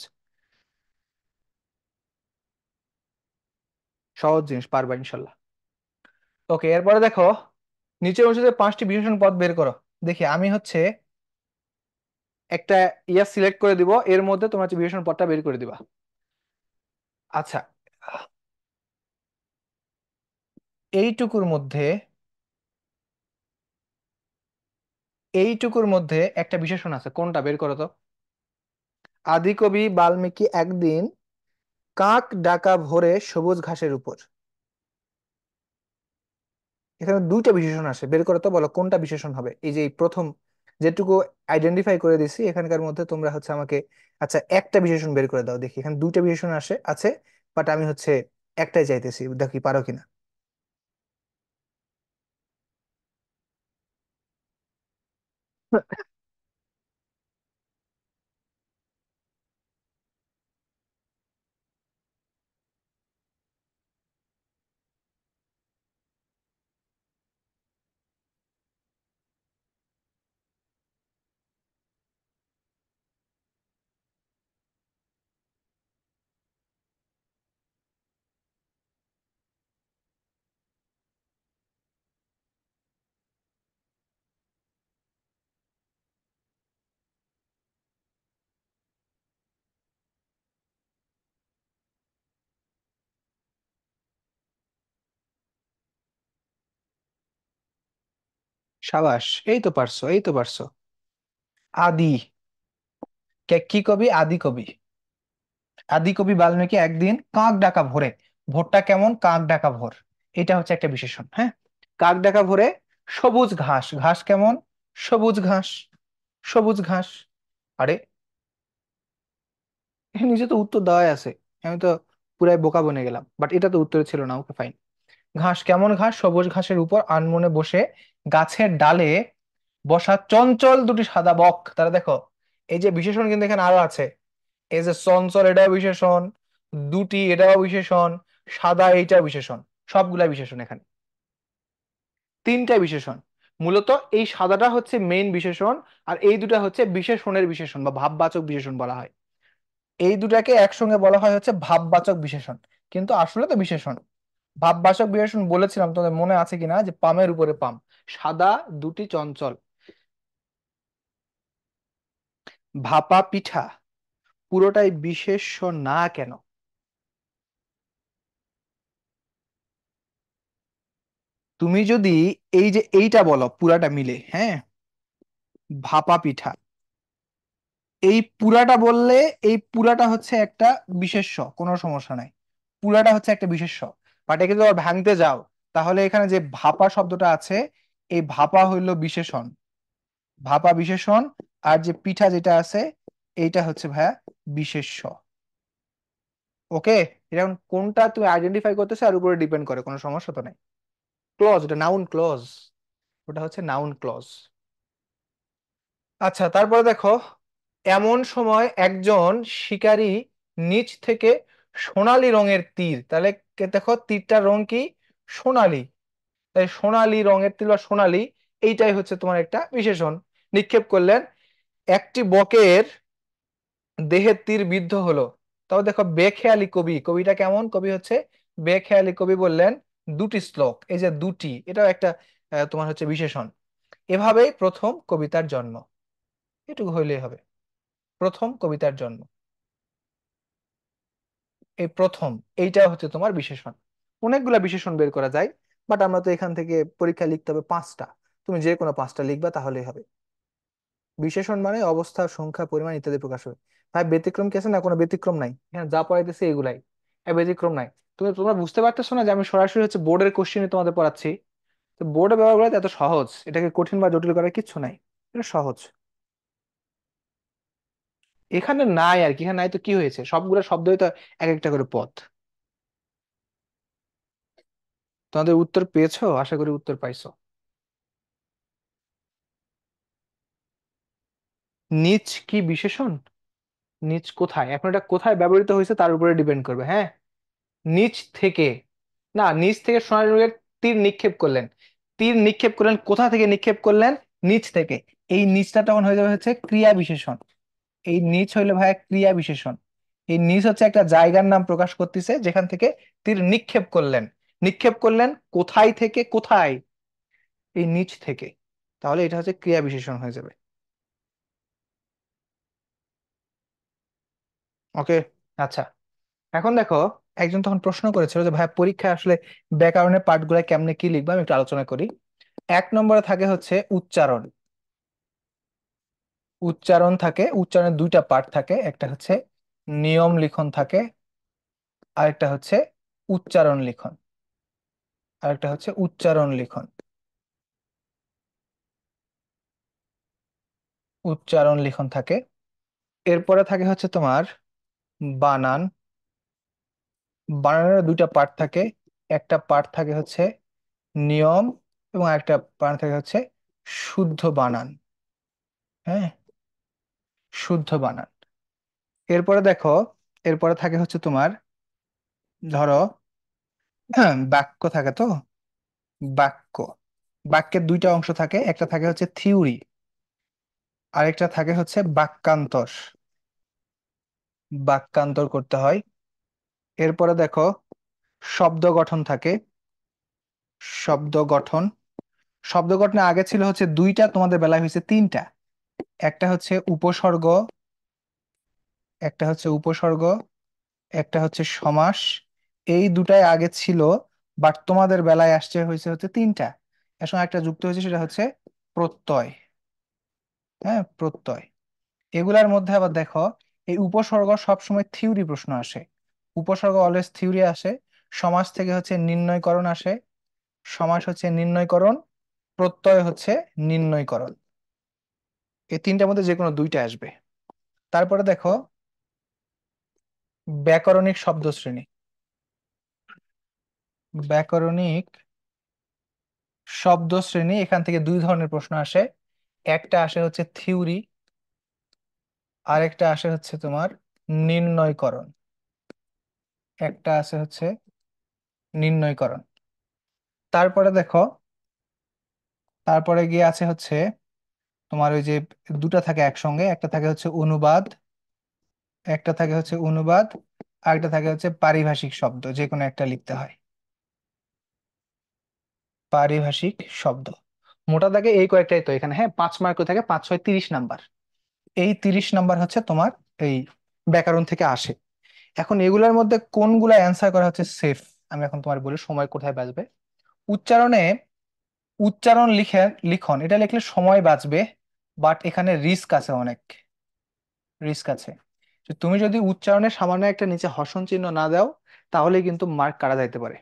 সহজ জিনিস পারবা ইনশাল্লাহ। ওকে, এরপরে দেখো, নিচে অনুসারে 5টি বিশেষণ পদ বের করো। দেখি আমি হচ্ছে একটা সিলেক্ট করে দিব, এর মধ্যে তোমার হচ্ছে বিশেষণ পদটা বের করে দিবা। আচ্ছা, এইটুকুর মধ্যে এইটুকুর মধ্যে একটা বিশেষণ আছে, কোনটা? বের করো তো। আদিকবি বাল্মীকি একদিন কাক ডাকা ভোরে সবুজ ঘাসের উপর। এখানে দুইটা বিশেষণ আসে, বের করো তো, বলো কোনটা বিশেষণ হবে। এই যে এই প্রথম যেটুকু আইডেন্টিফাই করে দিছি এখানকার মধ্যে তোমরা হচ্ছে আমাকে, আচ্ছা একটা বিশেষণ বের করে দাও দেখি। এখানে দুইটা বিশেষণ আছে, বাট আমি হচ্ছে একটাই চাইতেছি, দেখি পারো কিনা। সাবাস, এই তো পারছো, এই তো পারছো। আদি, কি কবি? আদি কবি। আদি কবি বাল্মীকি একদিন কাক ডাকা ভোরে। ভোরটা কেমন? কাক ডাকা ভোর। এটা হচ্ছে একটা বিশেষণ, হ্যাঁ। কাক ডাকা ভোরে সবুজ ঘাস, ঘাস কেমন? সবুজ ঘাস। সবুজ ঘাস। আরে, এখানে নিচে তো উত্তর দেওয়াই আছে। আমি তো পুরাই বোকা বনে গেলাম, বাট এটা তো উত্তরে ছিল না। Okay fine. ঘাস কেমন ঘাস? সবুজ ঘাসের উপর আনমনে বসে গাছের ডালে বসা চঞ্চল দুটি সাদা বক। তারা দেখো, এই যে বিশেষণ কিন্তু এখানে আরো আছে। এই যে চঞ্চল, এটাও বিশেষণ। দুটি, এটাও বিশেষণ। সাদা, এইটা বিশেষণ। সবগুলা বিশেষণ এখানে। তিনটা বিশেষণ। মূলত এই সাদাটা হচ্ছে মেইন বিশেষণ, আর এই দুটা হচ্ছে বিশেষণের বিশেষণ বা ভাববাচক বিশেষণ বলা হয়। এই দুটাকে একসঙ্গে বলা হয় হচ্ছে ভাববাচক বিশেষণ, কিন্তু আসলে তো বিশেষণ। ভাববাচক বিশেষণ বলেছিলাম, তোমাদের মনে আছে কিনা, যে পামের উপরে পাম, সাদা, দুটি চঞ্চল। ভাপা পিঠা পুরোটাই বিশেষ্য না কেন? তুমি যদি এই যে এইটা বলো পুরাটা মিলে, হ্যাঁ, ভাপা পিঠা, এই পুরাটা বললে এই পুরাটা হচ্ছে একটা বিশেষ্য, কোনো সমস্যা নাই। পুরাটা হচ্ছে একটা বিশেষ্য। বাট একে যদি আবার ভাঙতে যাও, তাহলে এখানে যে ভাপা শব্দটা আছে, এই ভাপা হইলো বিশেষণ। ভাপা বিশেষণ। আর যে পিঠা যেটা আছে, এইটা হচ্ছে ভাইয়া বিশেষ্য। ওকে। এটা এখন কোনটা তুমি আইডেন্টিফাই করতেছো আর উপরে ডিপেন্ড করে, কোনো সমস্যা তো নাই। ক্লজ, এটা নাউন ক্লজ। ওটা হচ্ছে নাউন ক্লজ। আচ্ছা, তারপরে দেখো, এমন সময় একজন শিকারী নিচ থেকে সোনালী রঙের তীর, তাহলে দেখো তীরটার রং কি? সোনালী। তাই সোনালী রঙের তিল বা সোনালী, এইটাই হচ্ছে তোমার একটা বিশেষণ। নিক্ষেপ করলেন, একটি বকের দেহে তীর বিদ্ধ হলো। তাও দেখো বেখেয়ালি কবি, কবিটা কেমন কবি হচ্ছে, বেখেয়ালি কবি বললেন দুটি শ্লোক, এই যে দুটি, এটাও একটা তোমার হচ্ছে বিশেষণ। এভাবেই প্রথম কবিতার জন্ম, এটুকু হইলেই হবে। প্রথম কবিতার জন্ম, এই প্রথম, এইটা হচ্ছে তোমার বিশেষণ। অনেকগুলা বিশেষণ বের করা যায়, বাট আমরা তো এখান থেকে পরীক্ষা লিখতে হবে পাঁচটা, তুমি যে কোনো পাঁচটা লিখবা তাহলেই হবে। বিশেষণ মানে অবস্থা, সংখ্যা, পরিমাণ ইত্যাদি প্রকাশ হবে। ভাই ব্যতিক্রম কি আছে? না, কোনো ব্যতিক্রম নাই, এখানে যা পড়াইতেছে এগুলাই, ব্যতিক্রম নাই। তোমরা বুঝতে পারতেছো না যে আমি সরাসরি হচ্ছে বোর্ডের কোশ্চেনে তোমাদের পড়াচ্ছি? তো বোর্ডে ব্যবহার করা এত সহজ, এটাকে কঠিন বা জটিল করার কিচ্ছু নাই, এটা সহজ। এখানে নাই আর কি, এখানে নাই তো কি হয়েছে, সবগুলো শব্দই তো এক একটা করে পদ। তোমাদের উত্তর পেয়েছো, আশা করি উত্তর পাইছো। নিচ কি বিশেষণ? নিচ কোথায়, এখন এটা কোথায় ব্যবহৃত হয়েছে তার উপরে ডিপেন্ড করবে, হ্যাঁ। নিচ থেকে, না, নিচ থেকে সোনালী রঙের তীর নিক্ষেপ করলেন। তীর নিক্ষেপ করলেন, কোথা থেকে নিক্ষেপ করলেন? নিচ থেকে। এই নিচটা তখন হয়ে যাবে হচ্ছে ক্রিয়া বিশেষণ। এই নিচ হইলো ভাই ক্রিয়া বিশেষণ। এই নিচ হচ্ছে একটা জায়গার নাম প্রকাশ করতেছে যেখান থেকে তীর নিক্ষেপ করলেন। নিক্ষেপ করলেন কোথায় থেকে কোথায়? এই নিচ থেকে। তাহলে এটা হচ্ছে ক্রিয়া বিশেষণ হয়ে যাবে। ওকে। আচ্ছা, এখন দেখো, একজন তখন প্রশ্ন করেছিল যে ভাই পরীক্ষায় আসলে ব্যাকরণের পার্টগুলো কেমনে কি লিখবো, আমি একটু আলোচনা করি। এক নম্বরে থাকে হচ্ছে উচ্চারণ। উচ্চারণ থাকে, উচ্চারণের দুইটা পার্ট থাকে, একটা হচ্ছে নিয়ম লিখন থাকে, আরেকটা হচ্ছে উচ্চারণ লিখন। আরেকটা হচ্ছে উচ্চারণ লিখন। উচ্চারণ লিখন থাকে। এরপরে থাকে হচ্ছে তোমার বানান। বানানের দুইটা পার্ট থাকে, একটা পার্ট থাকে হচ্ছে নিয়ম, এবং একটা পার্ট থাকে হচ্ছে শুদ্ধ বানান। হ্যাঁ, শুদ্ধ বানান। এরপরে দেখো, এরপরে থাকে হচ্ছে তোমার, ধরো, বাক্য থাকে তো, বাক্য। বাক্যের দুইটা অংশ থাকে, একটা থাকে হচ্ছে থিওরি, আরেকটা থাকে হচ্ছে বাক্যান্তর। বাক্যান্তর করতে হয়। এরপরে দেখো শব্দ গঠন থাকে। শব্দ গঠন, শব্দ গঠনে আগে ছিল হচ্ছে দুইটা, তোমাদের বেলায় হয়েছে তিনটা। একটা হচ্ছে উপসর্গ, একটা হচ্ছে উপসর্গ, একটা হচ্ছে সমাস। এই দুটাই আগে ছিল, বাট তোমাদের বেলায় আসছে হয়েছে হচ্ছে তিনটা। এর সঙ্গে একটা যুক্ত হয়েছে, সেটা হচ্ছে প্রত্যয়। হ্যাঁ, প্রত্যয়। এগুলার মধ্যে আবার দেখো, এই উপসর্গ সবসময় থিওরি প্রশ্ন আসে। উপসর্গ অলওয়েজ থিওরি আসে। সমাস থেকে হচ্ছে নির্ণয়করণ আসে। সমাস হচ্ছে নির্ণয়করণ, প্রত্যয় হচ্ছে নির্ণয়করণ। এই তিনটার মধ্যে যে কোনো দুইটা আসবে। তারপরে দেখো ব্যাকরণিক শব্দ শ্রেণী। ব্যাকরণিক শব্দ শ্রেণী, এখান থেকে দুই ধরনের প্রশ্ন আসে। একটা আসে হচ্ছে থিওরি, আরেকটা আসে হচ্ছে তোমার নির্ণয়করণ। একটা আছে হচ্ছে নির্ণয়করণ। তারপরে দেখো, তারপরে গিয়ে আছে হচ্ছে তোমার ওই যে দুটা থাকে একসঙ্গে, একটা থাকে হচ্ছে অনুবাদ, একটা থাকে হচ্ছে অনুবাদ, আর একটা থাকে হচ্ছে পারিভাষিক শব্দ, যে কোনো একটা লিখতে হয়। পারিভাষিক শব্দ, মোটা দাগে এই কয়েকটাই তো এখানে, হ্যাঁ, 5 মার্ক থাকে, 5 6 30 নাম্বার। এই 30 নাম্বার হচ্ছে তোমার এই ব্যাকরণ থেকে আসে। এখন এগুলোর মধ্যে কোনগুলা অ্যান্সার করা হচ্ছে সেফ, আমি এখন তোমার বলি সময় কোথায় বাঁচবে। উচ্চারণে, উচ্চারণ লিখন এটা লিখলে সময় বাঁচবে, বাট এখানে রিস্ক আছে অনেক, রিস্ক আছে। তো তুমি যদি উচ্চারণে সামান্য একটা নিচে হর্ষণ চিহ্ন না দাও, তাহলে কিন্তু মার্ক কাটা যাইতে পারে।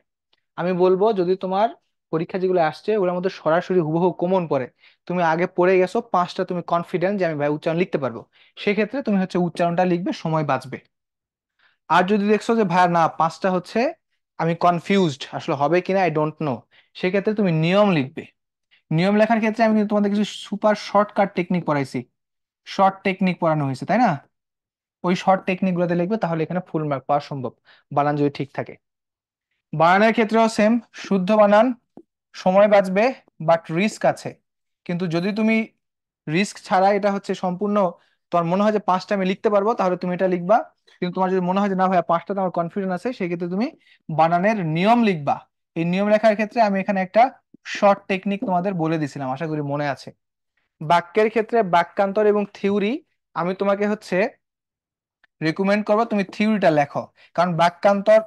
আমি বলবো যদি তোমার পরীক্ষা যেগুলো আসছে ওগুলোর মধ্যে সরাসরি হুবহু কমন পড়ে, তুমি আগে পড়ে গেছো পাঁচটা, তুমি কনফিডেন্ট যে আমি ভাই উচ্চারণ লিখতে পারবো, সেক্ষেত্রে তুমি হচ্ছে উচ্চারণটা লিখবে, সময় বাঁচবে। আর যদি দেখছো যে ভাই না, পাঁচটা হচ্ছে আমি কনফিউজড, আসলে হবে কিনা আই ডোন্ট নো, সেক্ষেত্রে তুমি নিয়ম লিখবে। নিয়ম লেখার ক্ষেত্রে আমি কিন্তু তোমাদের কিছু সুপার শর্টকাট টেকনিক পড়াইছি, শর্ট টেকনিক পড়ানো হয়েছে, তাই না? ওই শর্ট টেকনিক গুলোতে লিখবে, তাহলে এখানে ফুল মার্ক পাওয়া সম্ভব, বানান যদি ঠিক থাকে। বানানের ক্ষেত্রেও সেম, শুদ্ধ বানান, সময় বাঁচবে, বাট রিস্ক আছে। কিন্তু যদি তুমি রিস্ক ছাড়া এটা হচ্ছে সম্পূর্ণ, তোমার মনে হয় যে 5টা আমি লিখতে পারবো, তাহলে তুমি এটা লিখবা। কিন্তু তোমার যদি মনে হয় যে না ভাইয়া 5টাতে আমার কনফিউশন আছে, সেই ক্ষেত্রে তুমি বানানের নিয়ম লিখবা। এই নিয়ম লেখার ক্ষেত্রে আমি এখানে একটা শর্ট টেকনিক তোমাদের বলে দিছিলাম, আশা করি মনে আছে। বাক্যের ক্ষেত্রে বাক্যান্তর এবং থিওরি, আমি তোমাকে হচ্ছে রেকমেন্ড করবো তুমি থিওরিটা লেখো। কারণ বাক্যান্তর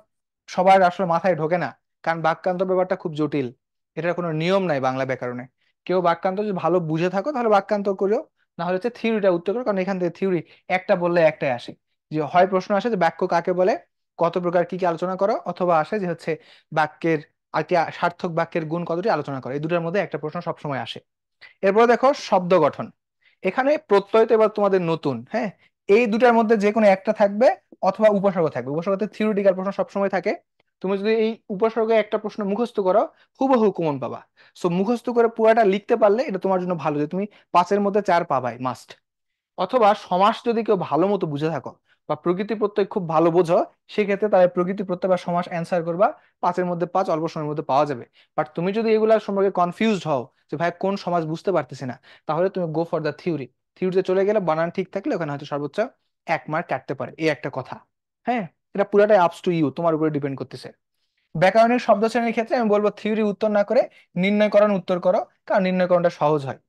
সবার আসলে মাথায় ঢোকে না, কারণ বাক্যান্তর ব্যাপারটা খুব জটিল। এটার কোনো নিয়ম নাই বাংলা ব্যাকরণে। কেউ বাক্যান্তর যদি ভালো বুঝে থাকো তাহলে বাক্যান্তর করিও, না হলে হচ্ছে থিওরিটা উত্তর করো। কারণ এখান থেকে থিওরি একটা বললে একটাই আসে, যে হয় প্রশ্ন আসে যে বাক্য কাকে বলে, কত প্রকার কি কি আলোচনা করো, অথবা আসে যে হচ্ছে বাক্যের আর কি সার্থক বাক্যের গুণ কতটি আলোচনা করে, এই দুটার মধ্যে একটা প্রশ্ন সবসময় আসে। এরপর দেখো শব্দ গঠন। এখানে প্রত্যয় তো এবার তোমাদের নতুন, হ্যাঁ। এই দুটার মধ্যে যে কোনো একটা থাকবে, অথবা উপসর্গ থাকবে। উপসর্গতে থিওরিটিক্যাল প্রশ্ন সবসময় থাকে। তুমি যদি এই উপসর্গে একটা প্রশ্ন মুখস্থ করো, হুবহু কমন পাবা। সো মুখস্থ করে পুরাটা লিখতে পারলে এটা তোমার জন্য ভালো, যে তুমি 5-এর মধ্যে 4 পাবাই মাস্ট। অথবা সমাস যদি কেউ ভালো মতো বুঝে থাকো, বা প্রকৃতি প্রত্যয় খুব ভালো বোঝো, সেক্ষেত্রে তাহলে প্রকৃতি প্রত্যয় বা সমাস অ্যান্সার করবা, 5-এর মধ্যে 5 অল্প সময়ের মধ্যে পাওয়া যাবে। বাট তুমি যদি এগুলার সম্পর্কে কনফিউজড হও যে ভাই কোন সমাজ বুঝতে পারতেছি না, তাহলে তুমি গো ফর দ্য থিওরি। থিওরিতে চলে গেলে বানান ঠিক থাকলে ওখানে হয়তো সর্বোচ্চ 1 মার্ক কাটতে পারে, এই একটা কথা। হ্যাঁ, এটা পুরাটাই আপস টু ইউ, তোমার উপরে ডিপেন্ড করতেছে। ব্যাকরণের শব্দ শ্রেণীর ক্ষেত্রে আমি বলবো থিওরি উত্তর না করে নির্ণয়করণ উত্তর করো, কারণ নির্ণয়করণটা সহজ হয়,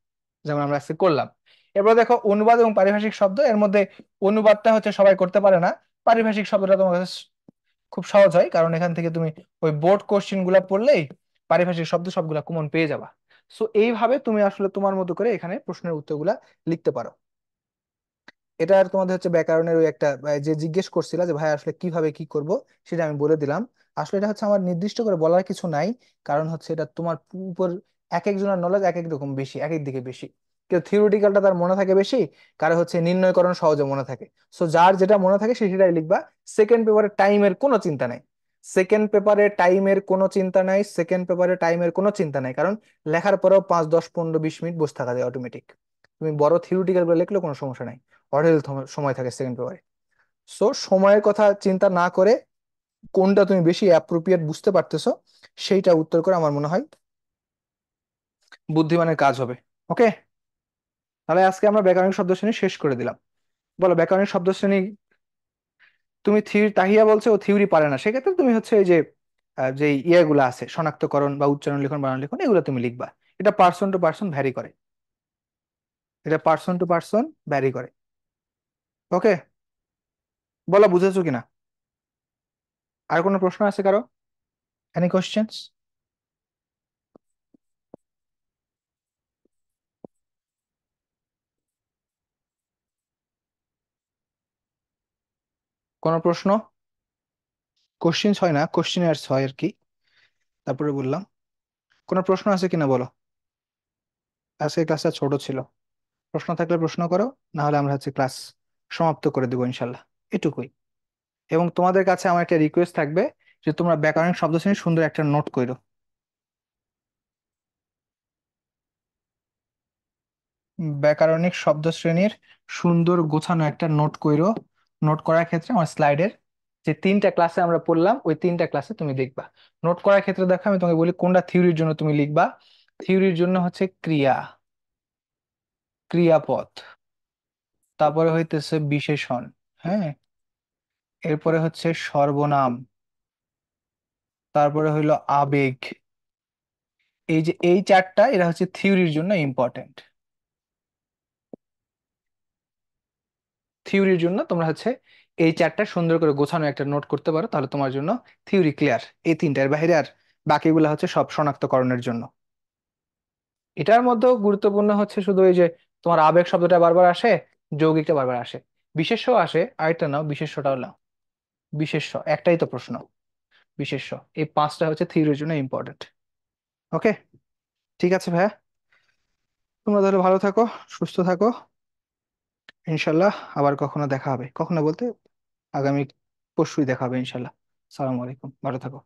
যেমন আমরা আজকে করলাম। এরপর দেখো অনুবাদ এবং পারিভাষিক শব্দ। এর মধ্যে অনুবাদটা হচ্ছে সবাই করতে পারে না, পারিভাষিক শব্দটা তোমার কাছে খুব সহজ হয়, কারণ এখান থেকে তুমি ওই বোর্ড কোশ্চেন গুলা পড়লেই পারিভাষিক শব্দ সবগুলা কমন পেয়ে যাবা। সো এইভাবে তুমি আসলে তোমার মতো করে এখানে প্রশ্নের উত্তরগুলা লিখতে পারো। এটা আর তোমাদের হচ্ছে ব্যাকরণের ওই একটা যে জিজ্ঞেস করছিলা যে ভাই আসলে কিভাবে কি করব, সেটা আমি বলে দিলাম। আসলে এটা হচ্ছে আমার নির্দিষ্ট করে বলার কিছু নাই, কারণ হচ্ছে এটা তোমার উপর এক একজনের নলেজ এক এক রকম বেশি, এক এক দিকে বেশি। কেউ থিওরিটিক্যালটা তার মনে থাকে বেশি, কারো হচ্ছে নির্ণয়করণ সহজে মনে থাকে। সো যার যেটা মনে থাকে সে সেটাই লিখবা। সেকেন্ড পেপারে টাইমের কোনো চিন্তা নাই, সেকেন্ড পেপারে টাইমের কোনো চিন্তা নাই, সেকেন্ড পেপারে টাইমের কোনো চিন্তা নাই, কারণ লেখার পরেও 5, 10, 15, 20 মিনিট বসে থাকা যায় অটোমেটিক। তুমি বড় থিওরিটিক্যাল গুলো লিখলেও কোনো সমস্যা নাই, অঢেল সময় থাকে সেকেন্ড পেপারে। সো সময়ের কথা চিন্তা না করে কোনটা তুমি বেশি অ্যাপ্রোপ্রিয়েট বুঝতে পারতেছো, সেইটা উত্তর করে আমার মনে হয় বুদ্ধিমানের কাজ হবে। ওকে, তাহলে আজকে আমরা ব্যাকরণিক শব্দ শ্রেণী শেষ করে দিলাম। বলো ব্যাকরণিক শব্দ শ্রেণী, তুমি থিওরি, তাহিয়া বলছে ও থিওরি পারে না, সেক্ষেত্রে তুমি হচ্ছে এই যে যে ইয়েগুলো আছে শনাক্তকরণ বা উচ্চারণ লিখন বানান লিখন, এগুলো তুমি লিখবা। এটা পার্সন টু পার্সন ভ্যারি করে, এটা পার্সন টু পার্সন ভ্যারি করে। ওকে, বলো বুঝেছো কিনা? আর কোনো প্রশ্ন আছে কারো? Any questions? কোনো প্রশ্ন? কোশ্চেন্স হয় না, কোশ্চেনার্স হয় আর কি, তারপরে বললাম। কোনো প্রশ্ন আছে কিনা বলো। আজকে ক্লাসটা ছোট ছিল, প্রশ্ন থাকলে প্রশ্ন করো, না হলে আমরা হচ্ছে ক্লাস সমাপ্ত করে দেবো ইনশাল্লাহ। এটুকুই। এবং তোমাদের কাছে আমার একটা রিকোয়েস্ট থাকবে, যে তোমরা ব্যাকরণিক শব্দ শ্রেণী সুন্দর একটা নোট করো। ব্যাকরণিক শব্দ শ্রেণীর সুন্দর গোছানো একটা নোট কইরো। নোট করার ক্ষেত্রে আমার স্লাইডের যে 3টা ক্লাসে আমরা পড়লাম, ওই 3টা ক্লাসে তুমি দেখবা। নোট করার ক্ষেত্রে দেখো আমি তোমাকে বলি কোনটা থিওরির জন্য তুমি লিখবা। থিওরির জন্য হচ্ছে ক্রিয়া, ক্রিয়াপদ, তারপরে হইতেছে বিশেষণ, হ্যাঁ, এরপরে হচ্ছে সর্বনাম, তারপরে হইলো আবেগ। এই যে এই 4টা, এরা হচ্ছে থিওরির জন্য ইম্পর্টেন্ট। থিওরির জন্য তোমরা হচ্ছে এই 4টা সুন্দর করে গোছানো একটা নোট করতে পারো, তাহলে তোমার জন্য থিওরি ক্লিয়ার। এই 3টার বাইরে আর বাকিগুলো হচ্ছে সব শনাক্তকরণের জন্য। এটার মধ্যেও গুরুত্বপূর্ণ হচ্ছে শুধু এই যে তোমার আবেগ শব্দটা বারবার আসে, যৌগিকটা বারবার আসে, বিশেষ্য আসে, আরেকটা নাও, বিশেষ্যটাও নাও। বিশেষ্য একটাই তো প্রশ্ন, বিশেষ্য। এই 5টা হচ্ছে থিওরির জন্য ইম্পর্টেন্ট। ওকে, ঠিক আছে ভাইয়া, তোমরা তাহলে ভালো থাকো, সুস্থ থাকো। ইনশাল্লাহ আবার কখনো দেখা হবে, কখনো বলতে আগামী পরশুই দেখা হবে ইনশাল্লাহ। সালাম আলাইকুম, ভালো থাকো।